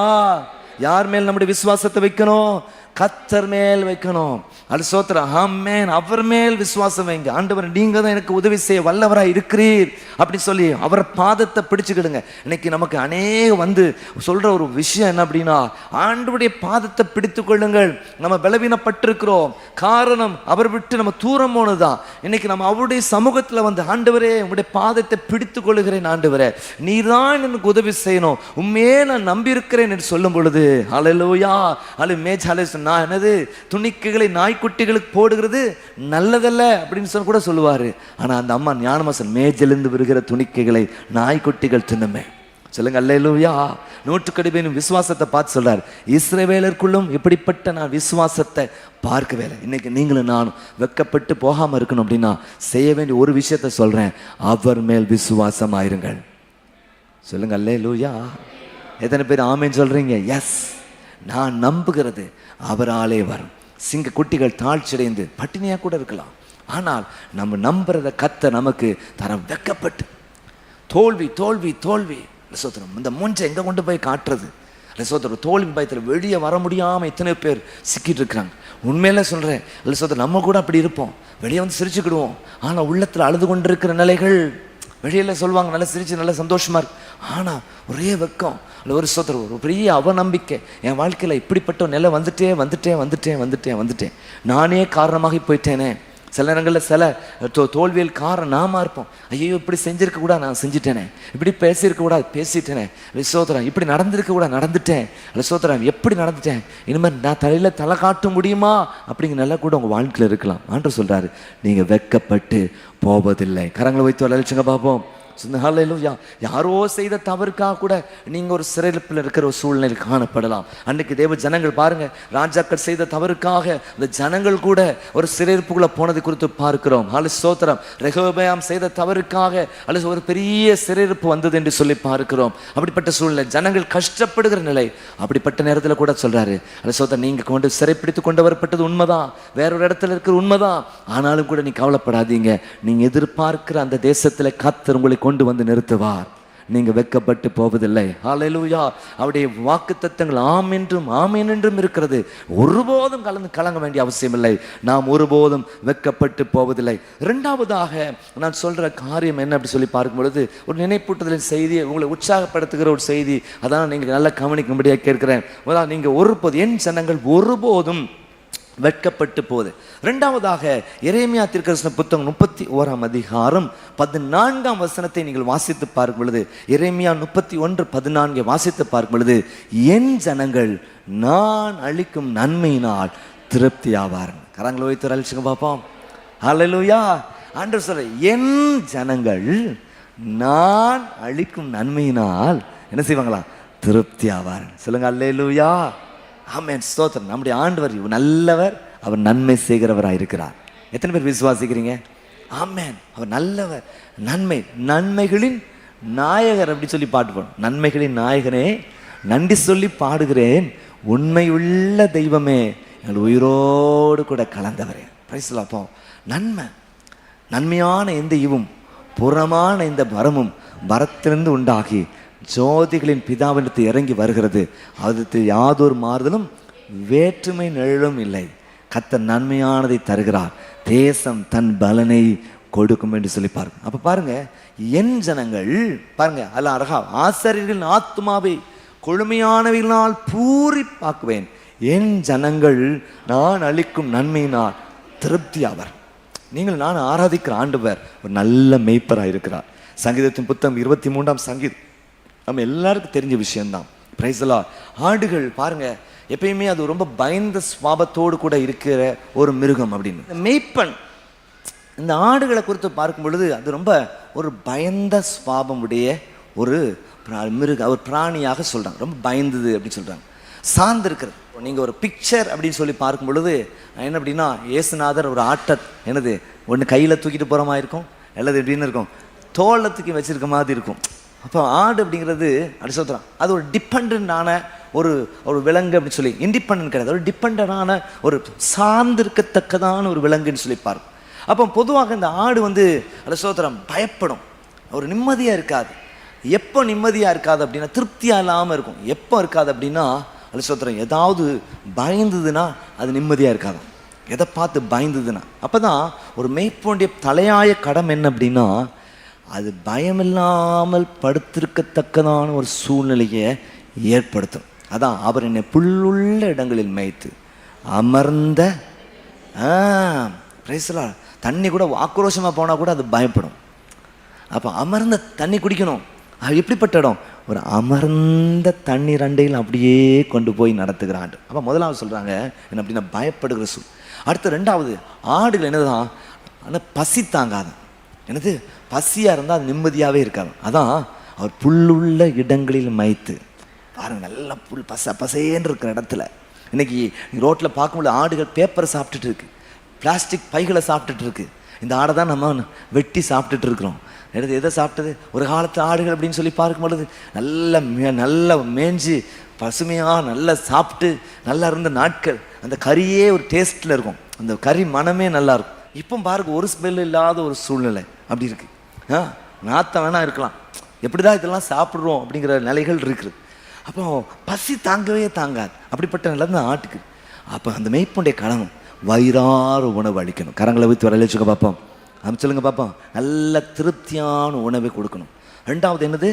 [SPEAKER 2] யார் மேல் நம்முடைய விசுவாசத்தை வைக்கணும்? கர்த்தர் மேல் வைக்கணும். அது சோத்திரம். ஆமென். அவர் மேல் விசுவாசம் வைங்க. ஆண்டவர், நீங்க தான் எனக்கு உதவி செய்ய வல்லவராய் இருக்கிறீர் அப்படி சொல்லி அவர் பாதத்தை பிடிச்சுக்கிடுங்க. இன்னைக்கு நமக்கு அநேக வந்து சொல்ற ஒரு விஷயம் என்ன அப்படின்னா, ஆண்டவருடைய பாதத்தை பிடித்து கொள்ளுங்கள். நம்ம பலவீனப்பட்டிருக்கிறோம், காரணம் அவர் விட்டு நம்ம தூரம் போனதுதான். இன்னைக்கு நம்ம அவருடைய சமூகத்துல வந்து, ஆண்டவரே உங்களுடைய பாதத்தை பிடித்து கொள்ளுகிறேன், ஆண்டவரே நீர்தான் எனக்கு உதவி செய்யணும், உண்மையே நான் நம்பி இருக்கிறேன் என்று சொல்லும் பொழுது, ஹல்லேலூயா. நான் என்னது துணிக்கைகளை நாய்க்குட்டிகளுக்கு போடுகிறது நல்லதல்ல அப்படின்னு சொல்லி கூட சொல்லுவாரு. ஆனா அந்த அம்மா ஞானமாசன், மேஜிலிருந்து வருகிற துணிக்கைகளை நாய்க்குட்டிகள் தின்னுமே. சொல்லுங்க அல்லேலூயா. நூற்றுக்கடிமையின் விசுவாசத்தை பார்த்து சொல்றாரு, இஸ்ரவேலருக்குள்ளும் இப்படிப்பட்ட நான் விசுவாசத்தை பார்க்கவே இல்லை. இன்னைக்கு நீங்களும் நானும் வெட்கப்பட்டு போகாம இருக்கணும் அப்படின்னா செய்ய வேண்டிய ஒரு விஷயத்தை சொல்றேன், அவர் மேல் விசுவாசம் ஆயிருங்கள். சொல்லுங்க அல்லேலூயா. எத்தனை பேர் ஆமேன்னு சொல்றீங்க? எஸ். நான் நம்புகிறது அவராலே வரும். சிங்க குட்டிகள் தாழ்ச்சியடைந்து பட்டினியா கூட இருக்கலாம், ஆனால் நம்ம நம்புறத கத்த நமக்கு தர வெட்கப்பட்டு தோல்வி தோல்வி தோல்வி சோத்திரம். இந்த மூஞ்சை எங்க கொண்டு போய் காட்டுறது? சோத்திரம். தோல்வி பயத்தில் வெளியே வர முடியாம இத்தனை பேர் சிக்கிட்டு இருக்கிறாங்க. உண்மையில சொல்றேன், சோத்திரம், நம்ம கூட அப்படி இருப்போம். வெளியே வந்து சிரிச்சுக்கிடுவோம், ஆனா உள்ளத்துல அழுது கொண்டு இருக்கிற நிலைகள் வெளியில சொல்லுவாங்க, நல்லா சிரிச்சு நல்லா சந்தோஷமா இருக்கு, ஆனா ஒரே வெக்கம். ஒரு சோதரம், ஒரு பெரிய அவநம்பிக்கை. என் வாழ்க்கையில இப்படிப்பட்ட நிலை வந்துட்டேன் வந்துட்டேன் வந்துட்டேன் வந்துட்டேன் வந்துட்டேன் நானே காரணமாகி போயிட்டேனே. சில நேரங்களில் சில தோல்வியல் காரணம் நாம இருப்போம். ஐயோ இப்படி செஞ்சிருக்க கூட நான் செஞ்சுட்டேனே, இப்படி பேசியிருக்க கூட பேசிட்டேனே, சோதரம் இப்படி நடந்திருக்க கூட நடந்துட்டேன், சோதரம் எப்படி நடந்துட்டேன், இனிமேல் நான் தலையில தலை காட்ட முடியுமா அப்படிங்கிற நல்லா கூட உங்க வாழ்க்கையில் இருக்கலாம். ஆண்டவர் சொல்றாரு, நீங்க வெட்கப்பட்டு போவதில்லை. கரங்களை வைத்து அழைச்சுங்க பார்ப்போம். ஹல்லேலூயா. யாரோ செய்த தவறுக்காக கூட நீங்க ஒரு சிறைப்பில் இருக்கிற ஒரு சூழ்நிலை காணப்படலாம். அன்னைக்கு தேவ ஜனங்கள் பாருங்க, ராஜாக்கள் செய்த தவறுக்காக அந்த ஜனங்கள் கூட ஒரு சிறைப்புக்குள்ள போனது குறித்து பார்க்கிறோம். ஸ்தோத்திரம். ரெகொபெயாம் செய்த தவறுக்காக அல்லது ஒரு பெரிய சிறையிருப்பு வந்தது என்று சொல்லி பார்க்கிறோம். அப்படிப்பட்ட சூழ்நிலை, ஜனங்கள் கஷ்டப்படுகிற நிலை. அப்படிப்பட்ட நேரத்தில் கூட சொல்றாரு, ஸ்தோத்திரம், நீங்க கொண்டு சிறைப்பிடித்து கொண்டு வரப்பட்டது உண்மைதான், வேறொரு இடத்துல இருக்கிற உண்மைதான், ஆனாலும் கூட நீ கவலைப்படாதீங்க, நீங்க எதிர்பார்க்கிற அந்த தேசத்துல கர்த்தர் உங்களை கொண்டு வந்து நிறுத்துவார். நீங்க வெட்கப்பட்டு போவதில்லை. ஹல்லேலூயா. அவருடைய வாக்குத்தத்தங்கள் ஆம் என்றும் ஆமேன் என்றும் இருக்கிறது. ஒருபோதும் கலங்க வேண்டிய அவசியம் இல்லை. நாம் ஒருபோதும் வெட்கப்பட்டு போவதில்லை. இரண்டாவதாக நான் சொல்ற காரியம் என்ன அப்படி சொல்லி பார்க்கும் பொழுது, ஒரு நினைப்பூட்டுதலின் செய்தி, உங்களை உற்சாகப்படுத்துகிற ஒரு செய்தி. அதான் நீங்க நல்லா கவனிக்கும்படியாக கேட்கிறேன். நீங்க ஒருபோதும், என் ஜனங்கள் ஒருபோதும் வெட்கப்பட்டு போகுது. ரெண்டாவதாக எரேமியா தீர்க்கதரிசன புத்தகம் 31ஆம் அதிகாரம் 14ஆம் வசனத்தை நீங்கள் வாசித்து பார்க்கும் பொழுது, எரேமியா 31:14 வாசித்து பார்க்கும் பொழுது, என் ஜனங்கள் நான் அளிக்கும் நன்மையினால் திருப்தி ஆவார்கள். கரங்களை வைத்து அழிச்சுங்க பார்ப்போம். ஹல்லேலூயா. ஆண்டவர் சொல்ற, என் ஜனங்கள் நான் அளிக்கும் நன்மையினால் என்ன செய்வாங்களா? திருப்தி ஆவார்கள். சொல்லுங்க அல்லேலூயா. ஆமென், ஸ்தோத்திரம். நம்முடைய ஆண்டவர் நல்லவர், அவர் நன்மை செய்கிறவராக இருக்கிறார். எத்தனை பேர் விசுவாசிக்கிறீங்க? ஆமென். அவர் நல்லவர், நன்மை, நன்மைகளின் நாயகர் அப்படி சொல்லி பாட்டு பாடும். நன்மைகளின் நாயகனே நன்றி சொல்லி பாடுகிறேன், உண்மையுள்ள தெய்வமே எங்கள் உயிரோடு கூட கலந்தவரே. Price the Lord. நன்மை, நன்மையான எந்த ஈவும் புறமான இந்த வரமும் வரத்திலிருந்து உண்டாகி ஜோதிகளின் பிதாவினத்து இறங்கி வருகிறது. அது யாதொரு மாறுதலும் வேற்றுமை நிழலும் இல்லை. கர்த்தர் நன்மையானதை தருகிறார், தேசம் தன் பலனை கொடுக்கும் என்று சொல்லி பாருங்க. அப்ப பாருங்க, என் ஜனங்கள் பாருங்க, அல்ல அழகா, ஆசாரியர்களின் ஆத்துமாவை கொழுமையானவைகளால் பூரிப்பாக்குவேன், என் ஜனங்கள் நான் அளிக்கும் நன்மையினால் திருப்தி ஆவர். நீங்கள் நான் ஆராதிக்கிற ஆண்டவர் ஒரு நல்ல மேய்ப்பராக இருக்கிறார். சங்கீதத்தின் புத்தகம் 23ஆம் சங்கீதம் நம்ம எல்லாருக்கும் தெரிஞ்ச விஷயம்தான். Price the Lord. ஆடுகள் பாருங்க, எப்பயுமே அது ரொம்ப பயந்த சுபாவத்தோடு கூட இருக்கிற ஒரு மிருகம் அப்படின்னு. மேய்ப்பன் இந்த ஆடுகளை குறித்து பார்க்கும் பொழுது அது ரொம்ப ஒரு பயந்த சுபாவம் உடைய ஒரு மிருகம், ஒரு பிராணியாக சொல்றாங்க. ரொம்ப பயந்தது அப்படின்னு சொல்றாங்க, சார்ந்து இருக்கிறது. நீங்கள் ஒரு பிக்சர் அப்படின்னு சொல்லி பார்க்கும் பொழுது என்ன அப்படின்னா, இயேசுநாதர் ஒரு ஆட்டை என்னது ஒன்று கையில் தூக்கிட்டு போகிற மாதிரி இருக்கும், அல்லது எப்படின்னு இருக்கும், தோளில் தூக்கி வச்சிருக்க மாதிரி இருக்கும். அப்போ ஆடு அப்படிங்கிறது அப்படி சொல்கிறான், அது ஒரு டிபெண்டான ஒரு ஒரு விலங்கு அப்படின்னு சொல்லி, இண்டிபெண்ட் கிடையாது, ஒரு டிபெண்டான ஒரு சார்ந்திருக்கத்தக்கதான ஒரு விலங்குன்னு சொல்லி பாருங்க. அப்போ பொதுவாக இந்த ஆடு அப்படி சொல்கிறான் பயப்படும், ஒரு நிம்மதியாக இருக்காது. எப்போ நிம்மதியாக இருக்காது அப்படின்னா திருப்தியாக இல்லாமல் இருக்கும். எப்போ இருக்காது அப்படின்னா அப்படி சொல்கிறேன், ஏதாவது பயந்ததுன்னா அது நிம்மதியாக இருக்காது. எதை பார்த்து பயந்ததுன்னா அப்போ தான் ஒரு மேய்ப்பனுடைய தலையாய கடமை என்ன அப்படின்னா, அது பயமில்லாமல் படுத்திருக்கத்தக்கதான ஒரு சூழ்நிலையை ஏற்படுத்தும். அதான் அவர் என்னை புல்லுள்ள இடங்களில் மேய்த்து அமர்ந்த தண்ணி கூட ஆக்ரோஷமாக போனால் கூட அது பயப்படும். அப்போ அமர்ந்த தண்ணி குடிக்கணும். அது எப்படிப்பட்ட இடம்? ஒரு அமர்ந்த தண்ணீர் அண்டையில் அப்படியே கொண்டு போய் நடத்துகிறான். அப்போ முதலாவது சொல்கிறாங்க என்ன அப்படின்னா, பயப்படுகிற சூழ். அடுத்து ரெண்டாவது, ஆடுகள் என்னதான், ஆனால் பசி தாங்காது. என்னது, பசியாக இருந்தால் அது நிம்மதியாகவே இருக்காது. அதான் அவர் புல்லுள்ள இடங்களில் மேய்த்து பாருங்க, நல்லா புல் பசேன்னு இருக்கிற இடத்துல. இன்னைக்கு ரோட்டில் பார்க்கும்போது ஆடுகள் பேப்பரை சாப்பிட்டுட்டு இருக்கு, பிளாஸ்டிக் பைகளை சாப்பிட்டுட்டு இருக்கு. இந்த ஆடை தான் நம்ம வெட்டி சாப்பிட்டுட்டு இருக்கிறோம். எதை சாப்பிட்டது? ஒரு காலத்து ஆடுகள் அப்படின்னு சொல்லி பார்க்கும்பொழுது நல்ல மேய்ஞ்சி பசுமையாக நல்லா சாப்பிட்டு நல்லா இருந்த நாட்கள். அந்த கறியே ஒரு டேஸ்ட்டில் இருக்கும், அந்த கறி மனமே நல்லா இருக்கும். இப்போ பாருங்க, ஒரு ஸ்மெல் இல்லாத ஒரு சூழ்நிலை அப்படி இருக்கு. நாத்தம் வேணா இருக்கலாம், எப்படிதான் இதெல்லாம் சாப்பிட்றோம் அப்படிங்கிற நிலைகள் இருக்குது. அப்போ பசி தாங்கவே தாங்காது. அப்படிப்பட்ட நிலை தான் ஆட்டுக்கு. அப்போ அந்த மேய்ப்பனுடைய கடமை வயிறார உணவு அளிக்கணும். கரங்களை வைத்து வர வச்சுக்க பார்ப்போம். சொல்லுங்க பார்ப்போம். நல்ல திருப்தியான உணவை கொடுக்கணும். ரெண்டாவது என்னது,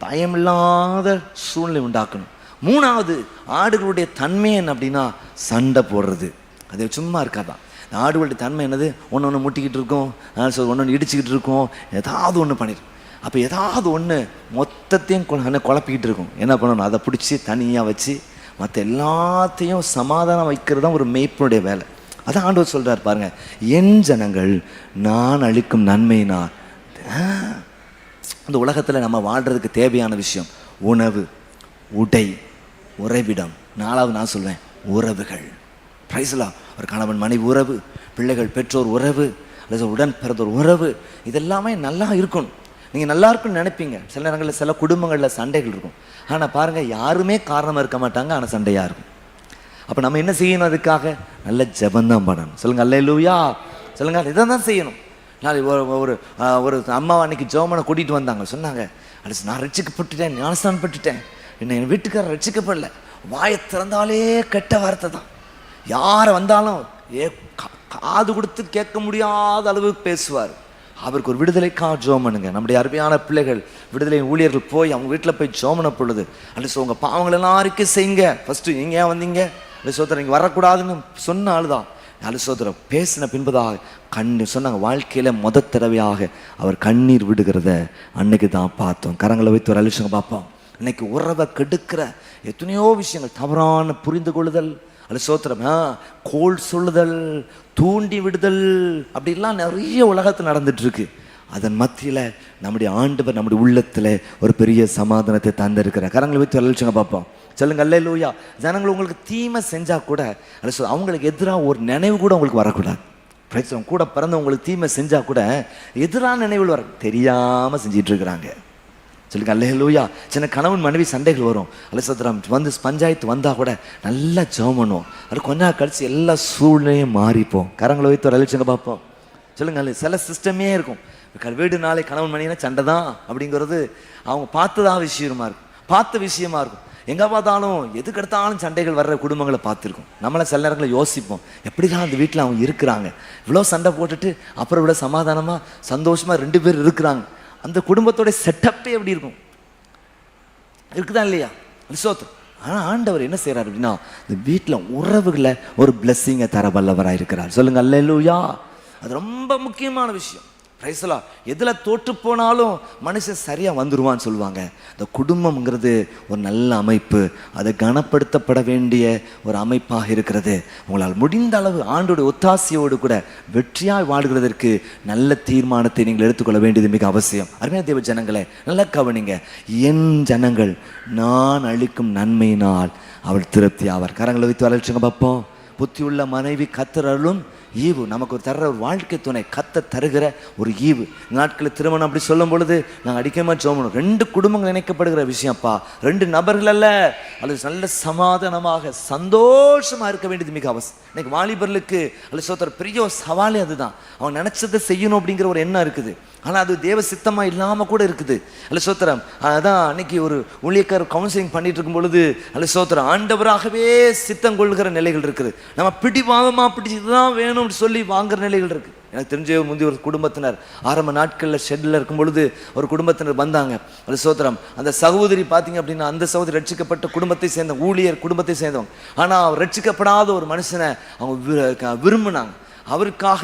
[SPEAKER 2] பயமில்லாத சூழ்நிலை உண்டாக்கணும். மூணாவது, ஆடுகளுடைய தன்மை என்ன அப்படின்னா, சண்டை போடுறது. அது சும்மா இருக்காதான். ஆடுகளுடைய தன்மை என்னது, ஒன்று ஒன்று முட்டிக்கிட்டு இருக்கும், ஒன்று ஒன்று இடிச்சுக்கிட்டு இருக்கும், ஏதாவது ஒன்று பண்ணிடும். அப்போ ஏதாவது ஒன்று மொத்தத்தையும் குழப்பிக்கிட்டு இருக்கும். என்ன பண்ணணும், அதை பிடிச்சி தனியாக வச்சு மற்ற எல்லாத்தையும் சமாதானம் வைக்கிறது தான் ஒரு மேய்ப்பனுடைய வேலை. அதான் ஆண்டவர் சொல்கிறார் பாருங்க, என் ஜனங்கள் நான் அளிக்கும் நன்மையினால். இந்த உலகத்தில் நம்ம வாழ்கிறதுக்கு தேவையான விஷயம் உணவு, உடை, உறைவிடம். நாலாவது நான் சொல்வேன் உறவுகள். பிரைஸ்லாம், ஒரு கணவன் மனைவி உறவு, பிள்ளைகள் பெற்றோர் உறவு, அல்லது உடன் பிறந்தோர் உறவு, இதெல்லாமே நல்லா இருக்கணும். நீங்கள் நல்லா இருக்குன்னு நினைப்பீங்க. சில நேரங்களில் சில குடும்பங்களில் சண்டைகள் இருக்கும். ஆனால் பாருங்கள், யாருமே காரணமாக இருக்க மாட்டாங்க, ஆனால் சண்டையாக இருக்கும். அப்போ நம்ம என்ன செய்யணும்? அதுக்காக நல்ல ஜெபந்தான் பண்ணணும். சொல்லுங்கள் அல்லேலூயா. சொல்லுங்கள், இதை தான் செய்யணும். நான் ஒரு அம்மா அன்னைக்கு ஜெபமனை கூட்டிகிட்டு வந்தாங்க. சொன்னாங்க, அது நான் ரட்சிக்கப்பட்டுட்டேன், ஞானஸ்தானம் பட்டுட்டேன், என்ன என் வீட்டுக்காரர் ரட்சிக்கப்படல. வாயை திறந்தாலே கெட்ட வார்த்தை தான். யாரை வந்தாலும் காது கொடுத்து கேட்க முடியாத அளவுக்கு பேசுவார். அவருக்கு ஒரு விடுதலைக்காக ஜெபம் பண்ணுங்க. நம்முடைய அருமையான பிள்ளைகள், விடுதலை ஊழியர்கள் போய் அவங்க வீட்டில் போய் ஜெபம் பண்ண பொழுது, அல்லது உங்கள் பாவங்கள் எல்லாருக்கும் செய்யுங்க. ஃபஸ்ட்டு நீங்கள் ஏன் வந்தீங்க, சோத்திரம் இங்கே வரக்கூடாதுன்னு சொன்ன ஆள் தான். சோத்திரம் பேசின பின்பதாக கண்ணீர் சொன்னாங்க. வாழ்க்கையில் தடவையாக அவர் கண்ணீர் விடுகிறத அன்னைக்கு தான் பார்த்தோம். கரங்களை வைத்து ஒரு அலிஷங்க பார்ப்போம். இன்னைக்கு உறவை கெடுக்கிற எத்தனையோ விஷயங்கள், தவறான புரிந்து கொள்ளுதல், சோத்திரம் கோல் சொல்லுதல், தூண்டி விடுதல், அப்படிலாம் நிறைய உலகத்தில் நடந்துட்டு இருக்கு. அதன் மத்தியில் நம்முடைய ஆண்டவர் நம்முடைய உள்ளத்தில் ஒரு பெரிய சமாதானத்தை தந்திருக்கிறார். கரங்களை வைத்து அழிச்சுங்க பார்ப்போம். சொல்லுங்க அல்லேலூயா. ஜனங்கள் உங்களுக்கு தீமை செஞ்சால் கூட அவங்களுக்கு எதிராக ஒரு நினைவு கூட உங்களுக்கு வரக்கூடாது. கூட பிறந்தவங்களுக்கு தீமை செஞ்சால் கூட எதிரான நினைவுகள் வர தெரியாமல் செஞ்சிட்டு இருக்கிறாங்க. சொல்லுங்க அல்லேலூயா. சின்ன கணவன் மனைவி சண்டைகள் வரும். அலசோத்திரம் வந்து பஞ்சாயத்து வந்தால் கூட நல்லா ஜெபம் பண்ணுவோம். அது கொஞ்ச நாள் கழிச்சு எல்லா சூழ்நிலையும் மாறிப்போம். கரங்களை வைத்து ஒரு அழிச்சுங்க பார்ப்போம். சொல்லுங்க அல்ல சில சிஸ்டமே இருக்கும். வீடு நாளை கணவன் மனைவினா சண்டை தான் அப்படிங்கிறது அவங்க பார்த்ததான் விஷயமா இருக்கும், பார்த்த விஷயமா இருக்கும். எங்கே பார்த்தாலும் எதுக்கு எடுத்தாலும் சண்டைகள் வர்ற குடும்பங்களை பார்த்துருக்கோம். நம்மளை சில நேரங்களில் யோசிப்போம், எப்படி தான் அந்த வீட்டில் அவங்க இருக்கிறாங்க, இவ்வளோ சண்டை போட்டுட்டு அப்புறம் இவ்வளோ சமாதானமாக சந்தோஷமாக 2 பேர் இருக்கிறாங்க. அந்த குடும்பத்தோட செட்டப்பே எப்படி இருக்கும், இருக்குதா இல்லையா? விசுவாசம். ஆனால் ஆண்டவர் என்ன செய்கிறார் அப்படின்னா, இந்த வீட்டில் உறவுகளை ஒரு பிளெஸ்ஸிங்கை தர வல்லவராக இருக்கிறார். சொல்லுங்க அல்லேலூயா. அது ரொம்ப முக்கியமான விஷயம். பிரைஸ்லா. எதில் தோற்று போனாலும் மனுஷன் சரியாக வந்துடுவான்னு சொல்லுவாங்க. இந்த குடும்பம்ங்கிறது ஒரு நல்ல அமைப்பு, அது கனப்படுத்தப்பட வேண்டிய ஒரு அமைப்பாக இருக்கிறது. உங்களால் முடிந்த அளவு ஆண்டோட ஒத்தாசையோடு கூட வெற்றியாக வாழ்கிறதற்கு நல்ல தீர்மானத்தை நீங்கள் எடுத்துக்கொள்ள வேண்டியது மிக அவசியம். அருமையான தேவ ஜனங்களே, நல்லா கவனிங்க. என் ஜனங்கள் நான் அளிக்கும் நன்மையினால் அவள் திருப்தி ஆவார். கரங்களை வைத்து வளர்ச்சிங்க பார்ப்போம். புத்தியுள்ள மனைவி கத்தரலும் ஈவு. நமக்கு ஒரு தர்ற ஒரு வாழ்க்கை துணை கத்த தருகிற ஒரு ஈவு. நாட்களில் திருமணம் அப்படி சொல்லும் பொழுது நாங்கள் அடிக்கமா சோமணும். 2 குடும்பங்கள் இணைக்கப்படுகிற விஷயம்ப்பா, 2 நபர்கள் அல்ல. அது நல்ல சமாதானமாக சந்தோஷமா இருக்க வேண்டியது மிக அவசியம். இன்னைக்கு வாலிபர்களுக்கு அல்ல சோத்திர பெரிய சவாலே அதுதான். அவன் நினைச்சதை செய்யணும் அப்படிங்கிற ஒரு எண்ணம் இருக்குது. ஆனால் அது தேவ சித்தமாக இல்லாமல் கூட இருக்குது. அல்ல சோத்திரம். அதான் அன்னைக்கு ஒரு ஊழியக்கார் கவுன்சிலிங் பண்ணிட்டு இருக்கும் பொழுது அல்ல சோத்திரம் ஆண்டவராகவே சித்தம் கொள்கிற நிலைகள் இருக்குது. நம்ம பிடிவாதமாக பிடிச்சதுதான் வேணும் சொல்லி வாங்குற நிலைகள் இருக்கு. எனக்கு தெரிஞ்ச முந்தைய ஒரு குடும்பத்தினர் ஆரம்ப நாட்களில் ஷெட்டில் இருக்கும் பொழுது ஒரு குடும்பத்தினர் வந்தாங்க. அது சோத்திரம். அந்த சகோதரி பார்த்தீங்க அப்படின்னா, அந்த சகோதரி ரட்சிக்கப்பட்ட குடும்பத்தை சேர்ந்த ஊழியர் குடும்பத்தை சேர்ந்தவங்க. ஆனால் அவர் ரட்சிக்கப்படாத ஒரு மனுஷனை அவங்க விரும்பினாங்க. அவருக்காக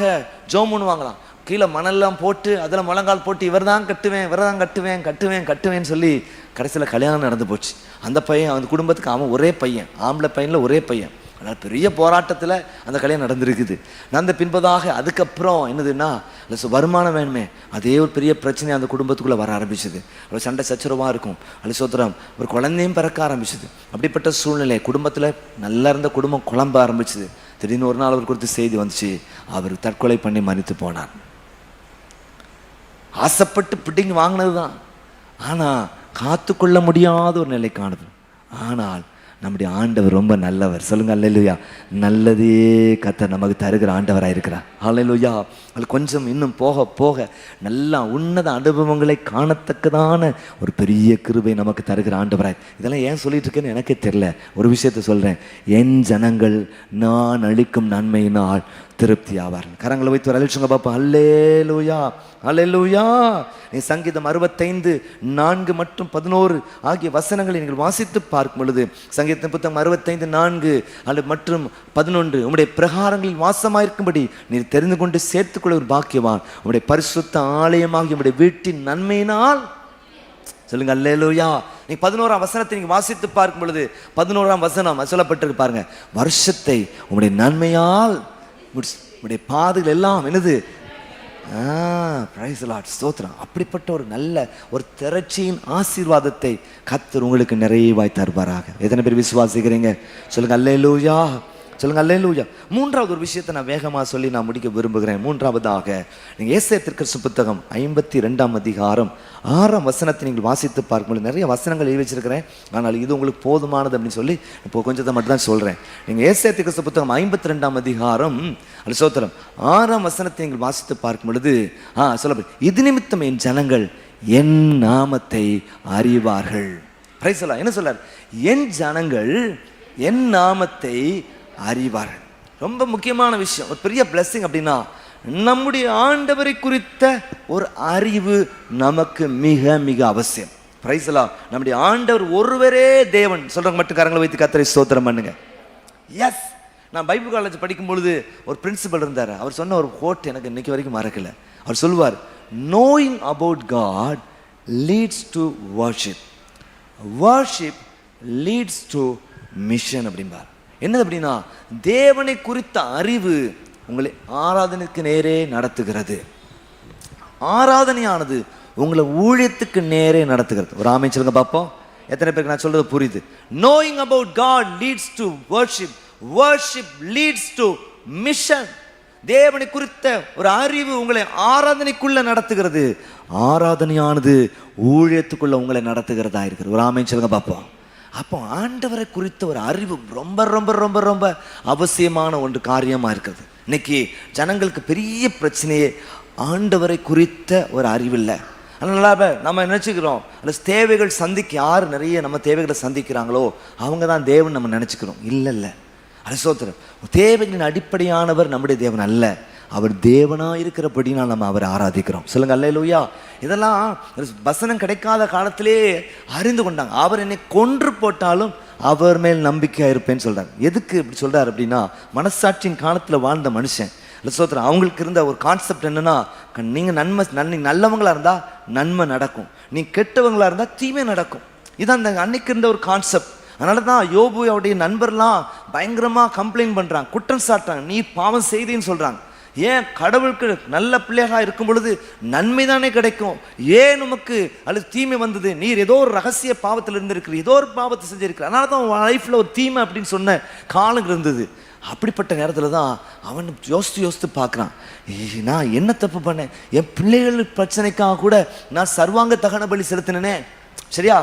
[SPEAKER 2] ஜெபம் பண்ணுவாங்களாம். கீழே மணல்லாம் போட்டு அதில் முழங்கால் போட்டு இவர் தான் கட்டுவேன், இவர் தான் கட்டுவேன் கட்டுவேன் கட்டுவேன்னு சொல்லி கடைசியில் கல்யாணம் நடந்து போச்சு. அந்த பையன், அந்த குடும்பத்துக்கு அவன் ஒரே பையன், ஆம்பளை பையனில் ஒரே பையன். அதனால் பெரிய போராட்டத்தில் அந்த கல்யாணம் நடந்திருக்குது. அந்த பின்பதாக அதுக்கப்புறம் என்னதுன்னா, வருமானம் வேணுமே, அதே ஒரு பெரிய பிரச்சனை அந்த குடும்பத்துக்குள்ளே வர ஆரம்பிச்சுது. ஒரு சண்டை சச்சரவாக இருக்கும். சோத்திரம். ஒரு குழந்தையும் பிறக்க ஆரம்பிச்சுது. அப்படிப்பட்ட சூழ்நிலை குடும்பத்தில் நல்லா இருந்த குடும்பம் குழம்ப ஆரம்பிச்சுது. திடீர்னு ஒரு நாள் அவர் கொடுத்து செய்தி வந்துச்சு, அவர் தற்கொலை பண்ணி மரித்து போனார். ஆசைப்பட்டு பிடிங்கி வாங்கினது தான், ஆனால் காத்துக்கொள்ள முடியாத ஒரு நிலை காணுது. ஆனால் நம்முடைய ஆண்டவர் ரொம்ப நல்லவர். சொல்லுங்க அல்லேலூயா. நல்லதே கர்த்தர் நமக்கு தருகிற ஆண்டவராக இருக்கிறார். அல்லேலூயா. அது கொஞ்சம் இன்னும் போக போக நல்லா உன்னத அனுபவங்களை காணத்தக்கதான ஒரு பெரிய கிருபை நமக்கு தருகிற ஆண்டவராய். இதெல்லாம் ஏன் சொல்லிட்டு இருக்கேன்னு எனக்கே தெரியல. ஒரு விஷயத்த சொல்றேன். என் ஜனங்கள் நான் அளிக்கும் நன்மையினால் திருப்தி ஆவார். கரங்களை வைத்து ஒரு அழிச்சுங்க பாப்பா. அல்லேலூயா அல்லேலூயா. நீ சங்கீதம் 65:4 மற்றும் 11 ஆகிய வசனங்களை நீங்கள் வாசித்து பார்க்கும் பொழுது, சங்கீதத்தின் புத்தகம் 65:4 மற்றும் 11, உம்முடைய பிரகாரங்களில் வாசமாயிருக்கும்படி நீர் தெரிந்து கொண்டு சேர்த்துக்கொள்ள ஒரு பாக்கியவான். உம்முடைய பரிசுத்த ஆலயமாகி உம்முடைய வீட்டின் நன்மையினால். சொல்லுங்க அல்லேலூயா. நீ 11ஆம் வசனத்தை நீங்க வாசித்து பார்க்கும் பொழுது 11ஆம் வசனம் சொல்லப்பட்டிருக்கு பாருங்க. வருஷத்தை உம்முடைய நன்மையால் உடைய பாதைகள் எல்லாம் என்னது? Price the Lord. ஸ்தோத்திரம். அப்படிப்பட்ட ஒரு நல்ல ஒரு திரட்சியின் ஆசீர்வாதத்தை கர்த்தர் உங்களுக்கு நிறைவாய் தருவாராக. எத்தனை பேர் விசுவாசிக்கிறீங்க? சொல்லுங்க அல்லேலூயா. சொல்லுங்க அல்லேலூயா. 3வது ஒரு விஷயத்தை நான் வேகமாக சொல்லி நான் முடிக்க விரும்புகிறேன். 3வதாக நீங்கள் ஏசாயா தீர்க்கதரிசி புத்தகம் 52ஆம் அதிகாரம் 6ஆம் வசனத்தை நீங்கள் வாசித்து பார்க்கும்போது, நிறைய வசனங்கள் எழுதி வச்சிருக்கிறேன், ஆனால் இது உங்களுக்கு போதுமானது அப்படின்னு சொல்லி இப்போ கொஞ்சத்தை மட்டும் தான் சொல்கிறேன். நீங்கள் ஏசாயா தீர்க்கதரிசி புத்தகம் 52ஆம் அதிகாரம் சோத்திரம் 6ஆம் வசனத்தை நீங்கள் வாசித்து பார்க்கும் பொழுது சொல்ல, இது நிமித்தம் என் ஜனங்கள் என் நாமத்தை அறிவார்கள். Price the Lord. என்ன சொல்றார்? என் ஜனங்கள் என் நாமத்தை அறிவார்கள். ரொம்ப முக்கியமான விஷயம், ஒரு பெரிய பிளெஸிங். அப்படின்னா நம்முடைய ஆண்டவரை குறித்த ஒரு அறிவு நமக்கு மிக மிக அவசியம். Price the Lord. நம்முடைய ஆண்டவர் ஒருவரே தேவன் சொல்றவங்க மட்டும் கரங்களை வைத்து கர்த்தரை ஸ்தோத்திரம் பண்ணுங்க. எஸ். நான் பைபிள் காலேஜ் படிக்கும் பொழுது ஒரு பிரின்சிபல் இருந்தார். அவர் சொன்ன ஒரு கோட் எனக்கு இன்னைக்கு வரைக்கும் மறக்கல. அவர் சொல்லுவார், knowing about God leads to worship, worship leads to mission அப்படிம்பார். என்னது அப்படின்னா, தேவனை குறித்த அறிவு உங்களை ஆராதனைக்கு நேரே நடத்துகிறது. ஆராதனையானது உங்களை ஊழியத்துக்கு நேரே நடத்துகிறது. ஒரு ஆமென் சொல்லுங்க பார்ப்போம். எத்தனை பேருக்கு நான் சொல்றது புரியுது? Knowing about God leads to worship, worship leads to mission. தேவனை குறித்த ஒரு அறிவு உங்களை ஆராதனைக்குள்ள நடத்துகிறது, ஆராதனையானது ஊழியத்துக்குள்ள உங்களை நடத்துகிறதா இருக்கிறது. ஒரு ஆமென் சொல்லுங்க பார்ப்போம். அப்போ ஆண்டவரை குறித்த ஒரு அறிவு ரொம்ப ரொம்ப ரொம்ப ரொம்ப அவசியமான ஒன்று காரியமாக இருக்குது. இன்னைக்கு ஜனங்களுக்கு பெரிய பிரச்சனையே ஆண்டவரை குறித்த ஒரு அறிவில்லை. அதனால நம்ம நினச்சிக்கிறோம், அந்த தேவைகள் சந்திக்க யார் நிறைய நம்ம தேவைகளை சந்திக்கிறாங்களோ அவங்க தான் தேவன் நம்ம நினச்சிக்கிறோம். இல்லை இல்லை, அரிசோத்திரம் தேவைகளின் அடிப்படையானவர் நம்முடைய தேவன் அல்ல. அவர் தேவனாக இருக்கிறபடினால் நம்ம அவரை ஆராதிக்கிறோம். சொல்லுங்க அல்லேலூயா. இதெல்லாம் வசனம் கிடைக்காத காலத்திலே அறிந்து கொண்டாங்க. அவர் என்னை கொன்று போட்டாலும் அவர் மேல் நம்பிக்கையாக இருப்பேன்னு சொல்கிறார். எதுக்கு இப்படி சொல்கிறார் அப்படின்னா, மனசாட்சியின் காலத்தில் வாழ்ந்த மனுஷன் சோத்திரம் அவங்களுக்கு இருந்த ஒரு கான்செப்ட் என்னன்னா, நீங்கள் நல்லவங்களாக இருந்தால் நன்மை நடக்கும், நீ கெட்டவங்களாக இருந்தால் தீமை நடக்கும். இதான் அந்த அன்னைக்கு இருந்த ஒரு கான்செப்ட். அதனால தான் யோபு அவருடைய நண்பர்லாம் பயங்கரமாக கம்ப்ளைண்ட் பண்ணுறாங்க, குற்றம் சாட்டுறாங்க, நீ பாவம் செய்தின்னு சொல்கிறாங்க. ஏன் கடவுளுக்கு நல்ல பிள்ளையாக இருக்கும் பொழுது நன்மை தானே கிடைக்கும், ஏன் நமக்கு அல்லது தீமை வந்தது? நீர் ஏதோ ஒரு ரகசிய பாவத்தில் இருந்திருக்கிறீர், ஏதோ ஒரு பாவத்தை செஞ்சிருக்கிற, அதனால தான் உன் லைஃப்பில் ஒரு தீமை அப்படின்னு சொன்ன காலம் இருந்தது. அப்படிப்பட்ட நேரத்தில் தான் அவன் யோசித்து பார்க்குறான், நான் என்ன தப்பு பண்ணேன்? என் பிள்ளைகள் பிரச்சனைக்காக கூட நான் சர்வாங்க தகன பலி செலுத்தினேனே. சரியா?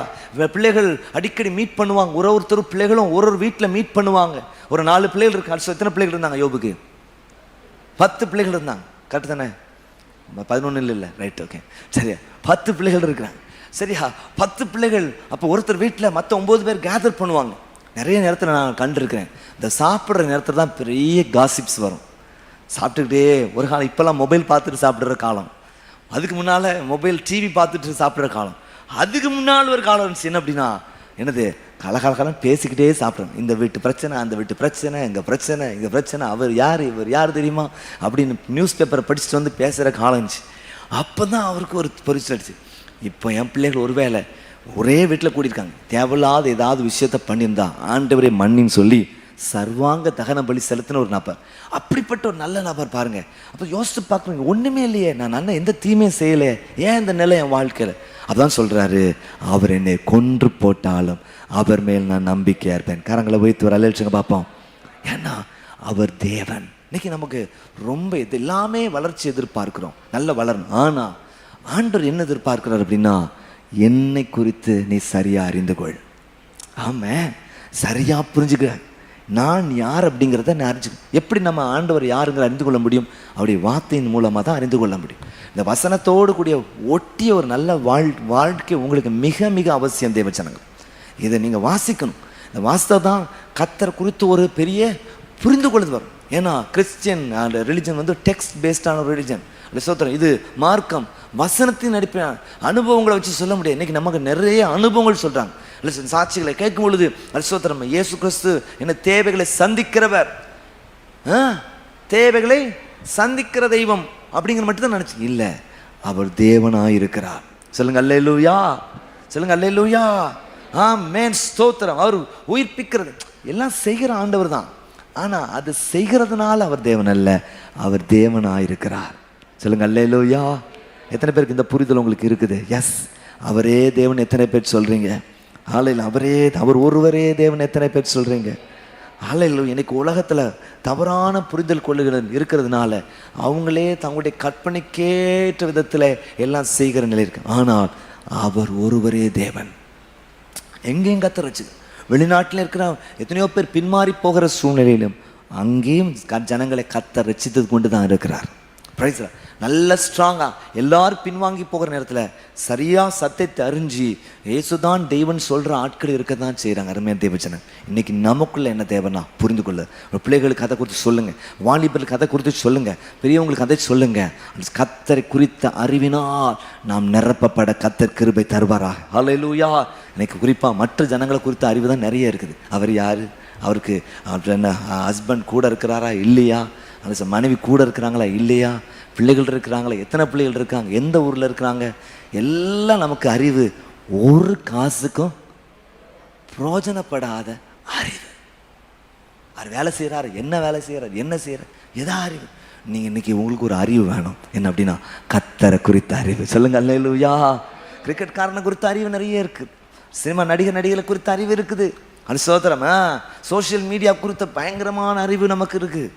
[SPEAKER 2] பிள்ளைகள் அடிக்கடி மீட் பண்ணுவாங்க, ஒருத்தர் பிள்ளைகளும் ஒரு வீட்டில் மீட் பண்ணுவாங்க. ஒரு 4 பிள்ளைகள் இருக்கு. எத்தனை பிள்ளைகள் இருந்தாங்க யோபுக்கு? 10 பிள்ளைகள் இருந்தாங்க. கரெக்டு தானே? 11 இல்லை, ரைட், ஓகே, சரியா? 10 பிள்ளைகள் இருக்கிறாங்க. சரியா? 10 பிள்ளைகள். அப்போ ஒருத்தர் வீட்டில் மற்ற 9 பேர் கேதர் பண்ணுவாங்க. நிறைய நேரத்தில் நான் கண்டிருக்கிறேன், இந்த சாப்பிட்ற நேரத்தில் தான் பெரிய காசிப்ஸ் வரும். சாப்பிட்டுக்கிட்டே ஒரு காலம், இப்போல்லாம் மொபைல் பார்த்துட்டு சாப்பிட்ற காலம், அதுக்கு முன்னால் மொபைல் டிவி பார்த்துட்டு சாப்பிட்ற காலம், அதுக்கு முன்னால் ஒரு காலம் இருந்துச்சு. என்ன அப்படின்னா, என்னது, கலகாலம் பேசிக்கிட்டே சாப்பிட்றோம். இந்த வீட்டு பிரச்சனை, அந்த வீட்டு பிரச்சனை, எங்கள் பிரச்சனை, இங்கே பிரச்சனை, அவர் யார், இவர் யார் தெரியுமா அப்படின்னு நியூஸ் பேப்பரை படிச்சுட்டு வந்து பேசுகிற காலம் இருந்துச்சு. அப்போ தான் அவருக்கு ஒரு பரிசு. இப்போ என் பிள்ளைகள் ஒருவேளை ஒரே வீட்டில் கூட்டியிருக்காங்க, தேவையில்லாத ஏதாவது விஷயத்த பண்ணியிருந்தா ஆண்டவரே மண்ணின்னு சொல்லி சர்வாங்க தகன பலி செலுத்தின ஒரு நபர். அப்படிப்பட்ட ஒரு நல்ல நபர் பாருங்க. அப்போ யோசிச்சு பார்க்குறீங்க, ஒன்றுமே இல்லையே, நான் நல்ல எந்த தீமையும் செய்யலை, ஏன் இந்த நிலை என் வாழ்க்கையில்? அதான் சொல்கிறாரு, அவர் என்னை கொன்று போட்டாலும் அவர் மேல் நான் நம்பிக்கையாக இருப்பேன். கரங்களை வைத்து ஒரு அலட்சிங்க பார்ப்போம். ஏன்னா அவர் தேவன். இன்னைக்கு நமக்கு ரொம்ப இது எல்லாமே வளர்ச்சி எதிர்பார்க்கிறோம், நல்ல வளரணும். ஆனால் ஆண்டவர் என்ன எதிர்பார்க்கிறார் அப்படின்னா, என்னை குறித்து நீ சரியாக அறிந்து கொள். ஆமாம், சரியாக புரிஞ்சுக்க, நான் யார் அப்படிங்கிறத நான் அறிஞ்சுக்கணும். எப்படி நம்ம ஆண்டவர் யாருங்கிற அறிந்து கொள்ள முடியும்? அவருடைய வார்த்தையின் மூலமாக தான் அறிந்து கொள்ள முடியும். இந்த வசனத்தோடு கூடிய ஒட்டிய ஒரு நல்ல வாழ்க்கை உங்களுக்கு மிக மிக அவசியம் தேவச்சனங்கள். இதை நீங்கள் வாசிக்கணும். இந்த வாசித்தா தான் கர்த்தரை குறித்து ஒரு பெரிய புரிந்து கொள்ளுது வரும். ஏன்னா கிறிஸ்டியன் ரிலிஜன் வந்து டெக்ஸ்ட் பேஸ்டான ஒரு ரிலிஜன். சோத்திரம், இது மார்க்கம் வசனத்தின் அடிப்படையான அனுபவங்களை வச்சு சொல்ல முடியாது. இன்னைக்கு நமக்கு நிறைய அனுபவங்கள் சொல்கிறாங்க, சாட்சிகளை கேட்கும் பொழுது அரிசோத்திரம், இயேசு கிறிஸ்து என்ன தேவைகளை சந்திக்கிறவர், தேவைகளை சந்திக்கிற தெய்வம் அப்படிங்கிற மட்டும் தான் நினச்சி இல்லை, அவர் தேவனாக இருக்கிறார். சொல்லுங்க அல்லேலூயா, சொல்லுங்க அல்லேலூயா. ஆமென், ஸ்தோத்திரம். அவர் உயிர்ப்பிக்கிறது எல்லாம் செய்கிற ஆண்டவர் தான். ஆனால் அது செய்கிறதுனால அவர் தேவன் அல்ல, அவர் தேவனாக இருக்கிறார். சொல்லுங்க அல்லேலூயா. எத்தனை பேருக்கு இந்த புரிதல் உங்களுக்கு இருக்குது? எஸ், அவரே தேவன் எத்தனை பேர் சொல்கிறீங்க? ஆலையில் அவர் ஒருவரே தேவன் எத்தனை பேர் சொல்கிறீங்க? ஆலையில் எனக்கு உலகத்தில் தவறான புரிதல் கொள்ளுகள் இருக்கிறதுனால அவங்களே தங்களுடைய கற்பனைக்கேற்ற விதத்தில் எல்லாம் செய்கிற நிலை இருக்கு. ஆனால் அவர் ஒருவரே தேவன். எங்கேயும் கத்தர் வச்சு, வெளிநாட்டில் இருக்கிற எத்தனையோ பேர் பின்மாறி போகிற சூழ்நிலையிலும் அங்கேயும் ஜனங்களை கத்தர் ரட்சித்து கொண்டு தான் இருக்கிறார். பிரைஸ் நல்ல ஸ்ட்ராங்காக எல்லாரும் பின்வாங்கி போகிற நேரத்தில் சரியாக சத்தியத்தை அறிஞ்சு ஏசுதான் தெய்வன் சொல்கிற ஆட்கள் இருக்க தான் செய்கிறாங்க. அருமையான தேவச்சனை, இன்றைக்கி நமக்குள்ளே என்ன தேவைன்னா புரிந்து கொள்ள. ஒரு பிள்ளைகளுக்கு கதை குறித்து சொல்லுங்கள், வாலிபர்களுக்கு கதை குறித்து சொல்லுங்கள், பெரியவங்களுக்கு கதை சொல்லுங்கள். அந்த கத்தரை குறித்த அறிவினால் நாம் நிரப்பப்பட கத்தர் கிருபை தருவாராக. ஹல்லேலூயா. எனக்கு குறிப்பாக மற்ற ஜனங்களை குறித்த அறிவு தான் நிறைய இருக்குது. அவர் யார், அவருக்கு என்ன ஹஸ்பண்ட் கூட இருக்கிறாரா இல்லையா, அந்த மனைவி கூட இருக்கிறாங்களா இல்லையா, பிள்ளைகள் இருக்கிறாங்களா, எத்தனை பிள்ளைகள் இருக்காங்க, எந்த ஊரில் இருக்கிறாங்க, எல்லாம் நமக்கு அறிவு. ஒரு காசுக்கும் பிரயோஜனப்படாத அறிவு. அவர் வேலை செய்கிறாரு, என்ன வேலை செய்கிறார், என்ன செய்கிறார், எதா அறிவு. நீங்கள் இன்னைக்கு உங்களுக்கு ஒரு அறிவு வேணும். என்ன அப்படின்னா கர்த்தரை குறித்த அறிவு. சொல்லுங்க அல்லேலூயா. கிரிக்கெட்காரனை குறித்த அறிவு நிறைய இருக்குது. சினிமா நடிகர்களை குறித்த அறிவு இருக்குது. அது சோதரம். சோஷியல் மீடியா குறித்த பயங்கரமான அறிவு நமக்கு இருக்குது.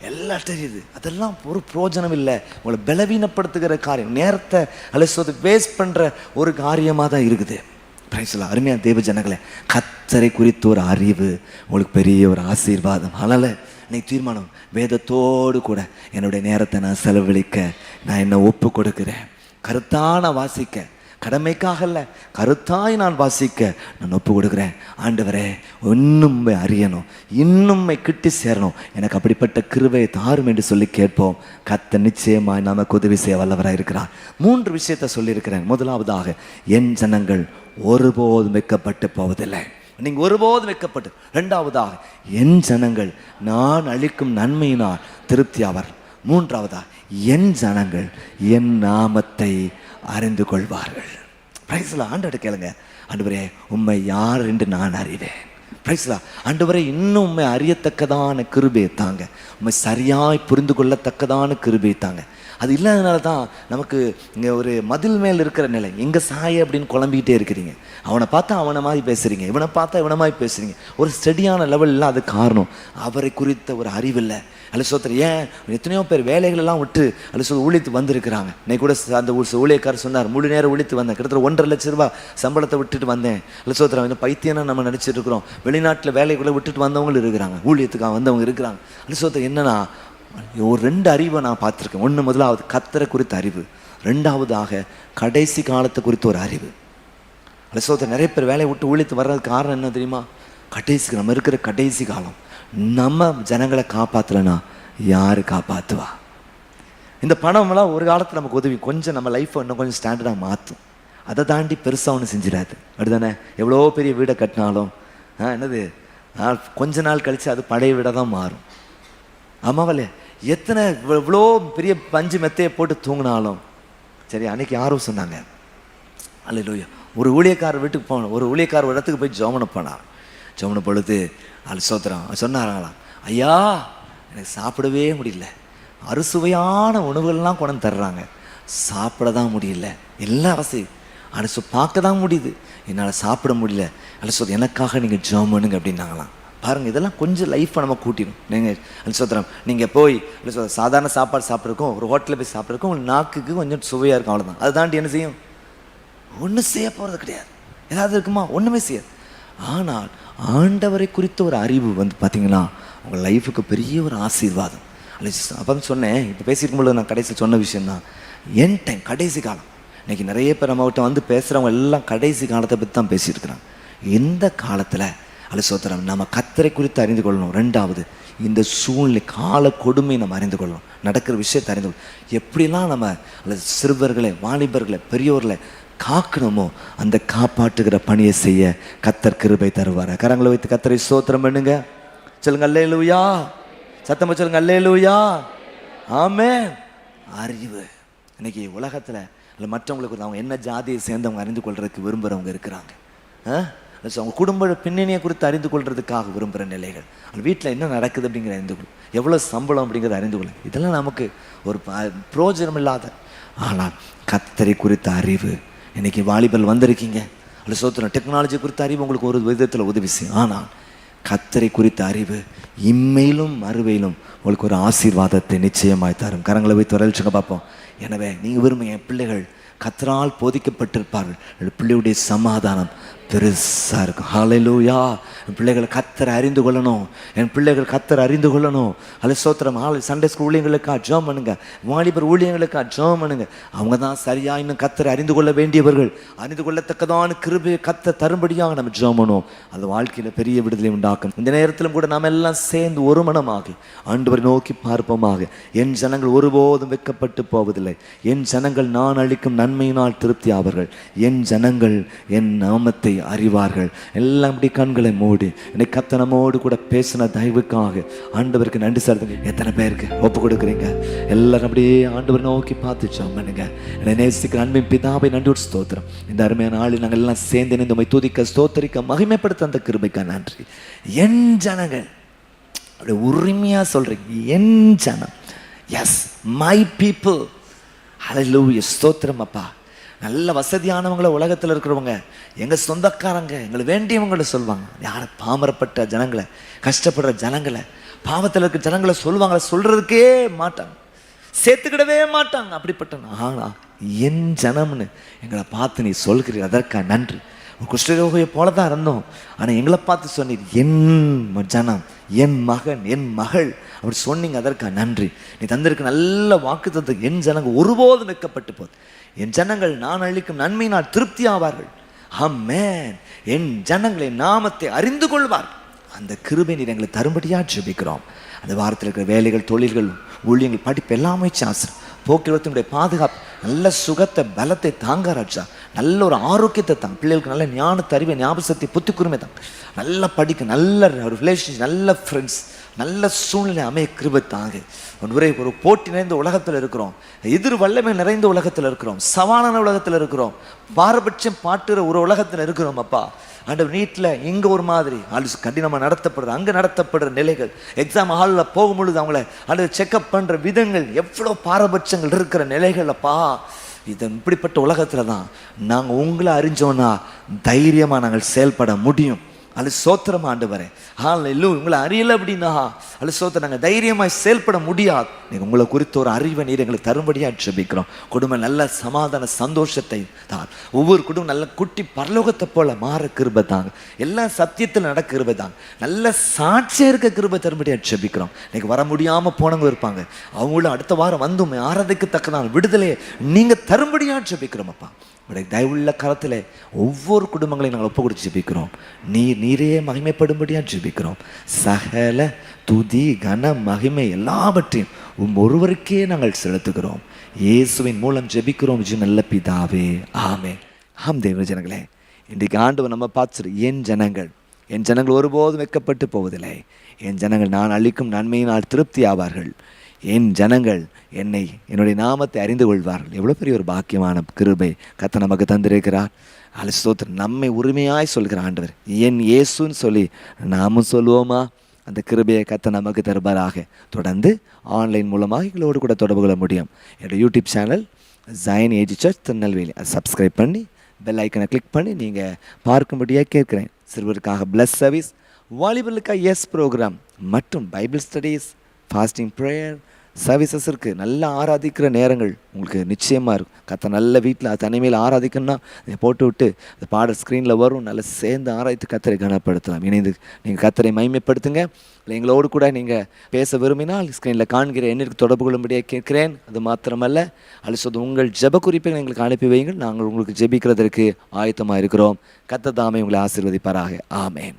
[SPEAKER 2] எல்லாம் தெரியுது. அதெல்லாம் ஒரு பிரயோஜனம் இல்லை. உங்களை பலவீனப்படுத்துகிற காரியம், நேரத்தை அல்லது வேஸ்ட் பண்ணுற ஒரு காரியமாக தான் இருக்குது. பிரைஸ்லாம் அருமையான தேவ ஜனங்களே, கர்த்தரை குறித்த ஒரு அறிவு உங்களுக்கு பெரிய ஒரு ஆசீர்வாதம். அதனால் இன்னைக்கு தீர்மானம், வேதத்தோடு கூட என்னுடைய நேரத்தை நான் செலவழிக்க நான் என்ன ஒப்பு கொடுக்கிறேன். கருத்தான வாசிக்க, கடமைக்காக இல்லை, கருத்தாய் நான் வாசிக்க நான் ஒப்பு கொடுக்குறேன். ஆண்டவரே, இன்னும் அறியணும், இன்னும் கிட்டி சேரணும், எனக்கு அப்படிப்பட்ட கிருபையை தாரும் என்று சொல்லி கேட்போம். கர்த்தர் நிச்சயமாய் நமக்கு உதவி செய்ய வல்லவராக இருக்கிறார். 3 விஷயத்தை சொல்லியிருக்கிறேன். முதலாவதாக, என் ஜனங்கள் ஒருபோதும் வைக்கப்பட்டு போவதில்லை. நீங்கள் ஒருபோதும் வைக்கப்பட்டு. 2வதாக, என் ஜனங்கள் நான் அளிக்கும் நன்மையினால் திருப்தி ஆவார். 3வதாக, என் ஜனங்கள் என் நாமத்தை அறிந்து கொள்வார்கள். பிரைஸ்லா. ஆண்டவரை கேளுங்க, ஆண்டவரே உம்மை யார் என்று நான் அறிவேன். பிரைஸ்லா. ஆண்டவரே இன்னும் உண்மை அறியத்தக்கதான கிருபையை தாங்க, உண்மை சரியாய் புரிந்து கொள்ளத்தக்கதான கிருபையை தாங்க. அது இல்லாதனால தான் நமக்கு இங்கே ஒரு மதில் மேல் இருக்கிற நிலை, எங்கே சாய அப்படின்னு குழம்பிக்கிட்டே இருக்கிறீங்க. அவனை பார்த்தா அவனை மாதிரி பேசுகிறீங்க, இவனை பார்த்தா இவனை மாதிரி பேசுகிறீங்க. ஒரு ஸ்டடியான லெவலில் அது காரணம் அவரை குறித்த ஒரு அறிவில்லை. அல்ல ஏன் எத்தனையோ பேர் வேலைகளெல்லாம் விட்டு அல்ல ஊழித்து வந்திருக்கிறாங்க. இன்னைக்கு கூட அந்த ஊழியக்காரர் சொன்னார், முழு நேரம் ஊழித்து வந்தேன், கிட்டத்தட்ட 1.5 லட்ச ரூபா சம்பளத்தை விட்டுட்டு வந்தேன். அல்ல இந்த பைத்தியனா நம்ம நினச்சிட்டு இருக்கிறோம். வெளிநாட்டில் வேலைக்குள்ளே விட்டுட்டு வந்தவங்களும் இருக்கிறாங்க, ஊழியத்துக்காக வந்தவங்க இருக்கிறாங்க. அல்ல என்னன்னா, ஒரு 2 அறிவை நான் பார்த்துருக்கேன். ஒன்று, முதலாவது கர்த்தரை குறித்த அறிவு. 2வதாக கடைசி காலத்தை குறித்த ஒரு அறிவு. அல்ல நிறைய பேர் வேலையை விட்டு ஊழித்து வர்றதுக்கு காரணம் என்ன தெரியுமா? கடைசி, நம்ம இருக்கிற கடைசி காலம். நம்ம ஜனங்களை காப்பாற்றலைன்னா யார் காப்பாற்றுவா? இந்த பணம்லாம் ஒரு காலத்தில் நமக்கு உதவி, கொஞ்சம் நம்ம லைஃப்பை இன்னும் கொஞ்சம் ஸ்டாண்டர்டாக மாற்றும். அதை தாண்டி பெருசாக ஒன்று செஞ்சிடாது. அப்படிதானே? எவ்வளோ பெரிய வீடை கட்டினாலும் என்னது கொஞ்ச நாள் கழித்து அது பழைய வீடாக தான் மாறும். ஆமாவல்ல? எத்தனை இவ்வளோ பெரிய பஞ்சு மெத்தையை போட்டு தூங்கினாலும் சரி. அன்னைக்கு யாரும் சொன்னாங்க, அல்லேலூயா, ஒரு ஊழியக்காரர் வீட்டுக்கு போகணும், ஒரு ஊழியக்காரர் இடத்துக்கு போய் ஜெபம் போனார். ஜெபம் பொழுது சோத்திரம் சொன்னாராங்களாம், ஐயா எனக்கு சாப்பிடவே முடியல, அறுசுவையான உணவுகள்லாம் கொண்டு தர்றாங்க, சாப்பிட தான் முடியல, எல்லா வசதி அலசு பார்க்க தான் முடியுது, என்னால் சாப்பிட முடியல, அலசோத் எனக்காக நீங்கள் ஜெபம் பண்ணுங்க அப்படின்னாங்களாம். பாருங்கள், இதெல்லாம் கொஞ்சம் லைஃப்பை நம்ம கூட்டிடும். நீங்கள் அலசோத்திரம் நீங்கள் போய் சாதாரண சாப்பாடு சாப்பிட்ருக்கோம், ஒரு ஹோட்டலில் போய் சாப்பிட்ருக்கோம், உங்களுக்கு நாக்குக்கு கொஞ்சம் சுவையாக இருக்கும், அவ்வளோதான். அதை தாண்டி என்ன செய்யும்? ஒன்றும் செய்ய போகிறது கிடையாது. ஏதாவது இருக்குமா? ஒன்றுமே செய்யாது. ஆனால் ஆண்டவரை குறித்த ஒரு அறிவு பார்த்தீங்கன்னா உங்கள் லைஃபுக்கு பெரிய ஒரு ஆசீர்வாதம். அப்போ சொன்னேன், இப்போ பேசியிருக்கும்போது நான் கடைசியில் சொன்ன விஷயந்தான், என் டைம், கடைசி காலம். இன்றைக்கி நிறைய பேர் நம்மகிட்ட வந்து பேசுகிறவங்க எல்லாம் கடைசி காலத்தை பற்றி தான் பேசியிருக்கிறாங்க. இந்த காலத்தில் அலசோத்திரம் நம்ம கர்த்தரை குறித்து அறிந்து கொள்ளணும். 2வது, இந்த சூழ்நிலை கால கொடுமை நம்ம அறிந்து கொள்ளணும், நடக்கிற விஷயத்தை அறிந்து கொள்ளணும். எப்படிலாம் நம்ம அல்லது சிறுவர்களை, வாலிபர்களை, பெரியோர்களை காக்கணுமோ அந்த காப்பாற்றுகிற பணியை செய்ய கர்த்தர் கிருபை தருவார். கரங்களை வைத்து கர்த்தரை ஸ்தோத்திரம் பண்ணுங்க. சொல்லுங்க அல்லேலூயா. சத்தமா சொல்லுங்க அல்லேலூயா. ஆமென். அறிவு இன்னைக்கு உலகத்தில் இல்லை மற்றவங்களுக்கு அவங்க என்ன ஜாதியை சேர்ந்தவங்க அறிந்து கொள்றதுக்கு விரும்புகிறவங்க இருக்கிறாங்க. அவங்க குடும்ப பின்னணியை குறித்து அறிந்து கொள்றதுக்காக விரும்புகிற நிலைகள், வீட்டில் என்ன நடக்குது அப்படிங்கிற அறிந்து கொள்ளும், எவ்வளோ சம்பளம் அப்படிங்கிறத அறிந்து கொள்ளும். இதெல்லாம் நமக்கு ஒரு பிரயோஜனம் இல்லாத. ஆனால் கர்த்தரை குறித்த அறிவு, இன்னைக்கு வாலிபல் வந்திருக்கீங்க, அல்ல சோத்திரம் டெக்னாலஜி குறித்த அறிவு உங்களுக்கு ஒரு விதத்தில் உதவி செய்யும். ஆனால் கர்த்தரை குறித்த அறிவு இம்மையிலும் மறுவையிலும் உங்களுக்கு ஒரு ஆசீர்வாதத்தை நிச்சயமாய் தரும். கரங்களை வைத்து வரல்ச்சுங்க பார்ப்போம். எனவே நீங்கள் விரும்புங்க, என் பிள்ளைகள் கர்த்தரால் போதிக்கப்பட்டிருப்பார்கள், பிள்ளையுடைய சமாதானம் பெருசாக இருக்கும். ஹல்லேலூயா. என் பிள்ளைகளை கர்த்தரை அறிந்து கொள்ளணும், என் பிள்ளைகள் கர்த்தரை அறிந்து கொள்ளணும். அல்லேலூயா. சண்டே ஸ்கூல் ஊழியர்களுக்கா ஜெபம் பண்ணுங்க, வாலிபர் ஊழியர்களுக்கா ஜெபம் பண்ணுங்க. அவங்க தான் சரியாக இன்னும் கர்த்தரை அறிந்து கொள்ள வேண்டியவர்கள். அறிந்து கொள்ளத்தக்கதான கிருபையை கர்த்தர் தரும்படியாக நம்ம ஜெபம் பண்ணுவோம். அந்த வாழ்க்கையில் பெரிய விடுதலை உண்டாகும். உண்டாக்கும். இந்த நேரத்திலும் கூட நாம் எல்லாம் சேர்ந்து ஒரு மனமாக ஆண்டவரை நோக்கி பார்ப்போமாக. என் ஜனங்கள் ஒருபோதும் வெட்கப்பட்டு போவதில்லை. என் ஜனங்கள் நான் அளிக்கும் நன்மையினால் திருப்தி ஆவார்கள். என் ஜனங்கள் என் நாமத்தை அறிவார்கள். எல்லாம் இப்படி கண்களை மூடி என்னை கத்தனமோடு கூட பேசின தயவுக்காக ஆண்டவருக்கு நன்றி செலுத்துங்க. எத்தனை பேருக்கு ஒப்பு கொடுக்குறீங்க? எல்லாரும் அப்படியே ஆண்டவரை நோக்கி பார்த்து பண்ணுங்க. என்னை நேசிக்கிற அன்பின் பிதாவை நன்றி ஸ்தோத்திரம். இந்த அருமையான நாளில் நாங்கள் எல்லாம் சேர்ந்து இணைந்து உம்மை துதிக்க ஸ்தோத்தரிக்க மகிமைப்படுத்த அந்த கிருபைக்கு நன்றி. என் ஜனங்கள் அப்படி உரிமையா சொல்றீங்க. என் ஜனம், எஸ் மை பீப்புள். ஹல்லேலூயா, ஸ்தோத்திரம் அப்பா. நல்ல வசதியானவங்கள உலகத்தில் இருக்கிறவங்க எங்கள் சொந்தக்காரங்க எங்களை வேண்டியவங்களை சொல்லுவாங்க. யாரை? பாமரப்பட்ட ஜனங்களை, கஷ்டப்படுற ஜனங்களை, பாவத்தில் இருக்கிற ஜனங்களை சொல்லுவாங்க. சொல்றதுக்கே மாட்டாங்க, சேர்த்துக்கிடவே மாட்டாங்க. அப்படிப்பட்ட ஆனா என் ஜனம்னு எங்களை பார்த்து நீ சொல்கிறீர், அதற்காக நன்றி. குஷ்டரோகியை போல தான் இருந்தோம், ஆனால் எங்களை பார்த்து சொன்னீர் என் ஜனம், என் மகன், என் மகள் அப்படி சொன்னீங்க, அதற்காக நன்றி. நீ தந்திருக்க நல்ல வாக்கு தந்து என் ஜனங்கள் ஒருபோதும் வைக்கப்பட்டு போகுது. என் ஜனங்கள் நான் அளிக்கும் நன்மையினால் திருப்தி ஆவார்கள். ஆமென். என் ஜனங்களை நாமத்தை அறிந்து கொள்வார். அந்த கிருபை நீர் எங்களை தரும்படியாக ஜெபிக்கிறோம். அந்த வாரத்தில் இருக்கிற வேலைகள், தொழில்கள், ஊழியங்கள், படிப்பு எல்லாமே சாஸ்திரம், போக்குவரத்தினுடைய பாதுகாப்பு, நல்ல சுகத்தை, பலத்தை தாங்க ராஜா. நல்ல ஒரு ஆரோக்கியத்தை தாங்க. பிள்ளைகளுக்கு நல்ல ஞானத்தை, அறிவை, ஞாபகத்தை, புத்தி கூர்மை தாங்க. நல்லா படிக்க, நல்ல ஒரு ரிலேஷன்ஷிப், நல்ல ஃப்ரெண்ட்ஸ், நல்ல சூழ்நிலை அமைய கிருபை தாங்க. ஒரு போட்டி நிறைந்த உலகத்தில் இருக்கிறோம், எதிர் வல்லமை நிறைந்த உலகத்தில் இருக்கிறோம், சவாலான உலகத்தில் இருக்கிறோம், பாரபட்சம் பாட்டுற ஒரு உலகத்தில் இருக்கிறோம் அப்பா. ஆண்டவர் நீட்டில் இங்கே ஒரு மாதிரி கடினமாக நடத்தப்படுற, அங்கே நடத்தப்படுற நிலைகள், எக்ஸாம் ஹாலில் போகும்பொழுது அவங்கள ஆண்டவர் செக்அப் பண்ணுற விதங்கள், எவ்வளோ பாரபட்சங்கள் இருக்கிற நிலைகள் அப்பா. இது இப்படிப்பட்ட உலகத்தில் தான் நாங்கள் உங்களை அறிஞ்சோன்னா தைரியமாக நாங்கள் செயல்பட முடியும். அது சோத்திரம் ஆண்டவரே. ஹல்லேலூயா. உங்களை அறியலை அப்படின்னா அது சோத்திரம், நாங்கள் தைரியமாக செயல்பட முடியாது. நீங்கள் உங்களை குறித்த ஒரு அறிவை நீர் எங்களுக்கு தரும்படியாக ஜெபிக்கிறோம். குடும்பம் நல்ல சமாதான சந்தோஷத்தை தான், ஒவ்வொரு குடும்பம் நல்ல குட்டி பரலோகத்தை போல மாற கிருபை தாங்க, எல்லாம் சத்தியத்தில் நடக்க கிருபை தாங்க, நல்ல சாட்சியாக இருக்க கிருபை தரும்படியாக ஜெபிக்கிறோம். இன்னைக்கு வர முடியாமல் போனவங்க இருப்பாங்க, அவங்களும் அடுத்த வாரம் வந்து ஆராதிக்கத்தக்கதான் விடுதலையை நீங்கள் தரும்படியாக ஜெபிக்கிறோம் அப்பா. உடைய தயவுள்ள காலத்தில் ஒவ்வொரு குடும்பங்களையும் நாங்கள் ஒப்பு கொடுத்து ஜெபிக்கிறோம். நீரே மகிமைப்படும்படியாக ஜெபிக்கிறோம். சகல துதி கன மகிமை எல்லாவற்றையும் ஒருவருக்கே நாங்கள் செலுத்துகிறோம். இயேசுவின் மூலம் ஜெபிக்கிறோம் நல்ல பிதாவே, ஆமென். ஆம் தேவ ஜனங்களே, இன்றைக்கு ஆண்டவர் நம்ம பார்த்து என் ஜனங்கள் ஒருபோதும் வெட்கப்பட்டு போவதில்லை. என் ஜனங்கள் நான் அளிக்கும் நன்மையினால் திருப்தி ஆவார்கள். என் ஜனங்கள் என்னுடைய நாமத்தை அறிந்து கொள்வார்கள். எவ்வளோ பெரிய ஒரு பாக்கியமான கிருபை கர்த்தர் நமக்கு தந்திருக்கிறார். ஸ்தோத்திரம். நம்மை உரிமையாய் சொல்கிற ஆண்டவர் என் இயேசுன்னு சொல்லி நாமும் சொல்லுவோமா? அந்த கிருபையை கர்த்தர் நமக்கு தருவாராக. தொடர்ந்து ஆன்லைன் மூலமாக எங்களோடு கூட தொடர்பு கொள்ள முடியும். என்னோடய YouTube channel Zion Age Church Tirunelveli, அதை சப்ஸ்கிரைப் பண்ணி பெல் ஐக்கனை கிளிக் பண்ணி நீங்கள் பார்க்கும்படியாக கேட்குறேன். சிறுவருக்காக பிளஸ் சர்வீஸ், வாலிபர்களுக்காக எஸ் ப்ரோக்ராம் மற்றும் Bible studies, fasting prayer services இருக்குது. நல்லா ஆராதிக்கிற நேரங்கள் உங்களுக்கு நிச்சயமாக இருக்கும். கர்த்தர் நல்ல வீட்டில் தனிமையில் ஆராதிக்கணும்னா அதை போட்டு விட்டு அந்த பாடல் ஸ்க்ரீனில் வரும். நல்லா சேர்ந்து ஆராய்த்து கர்த்தரை கனப்படுத்தலாம். இணைந்து நீங்கள் கர்த்தரை மகிமைப்படுத்துங்க. இல்லை எங்களோடு கூட நீங்கள் பேச விரும்பினால் ஸ்க்ரீனில் காண்கிற எண்ணிற்கு தொடர்பு கொள்ளும்படியாக கேட்கிறேன். அது மாத்திரமல்ல, அல்லது உங்கள் ஜெப குறிப்புகள் எங்களுக்கு அனுப்பி வையுங்கள். நாங்கள் உங்களுக்கு ஜெபிக்கிறதற்கு ஆயத்தமாக இருக்கிறோம். கர்த்தர் தாமே உங்களை ஆசீர்வதிப்பாராக. ஆமென்.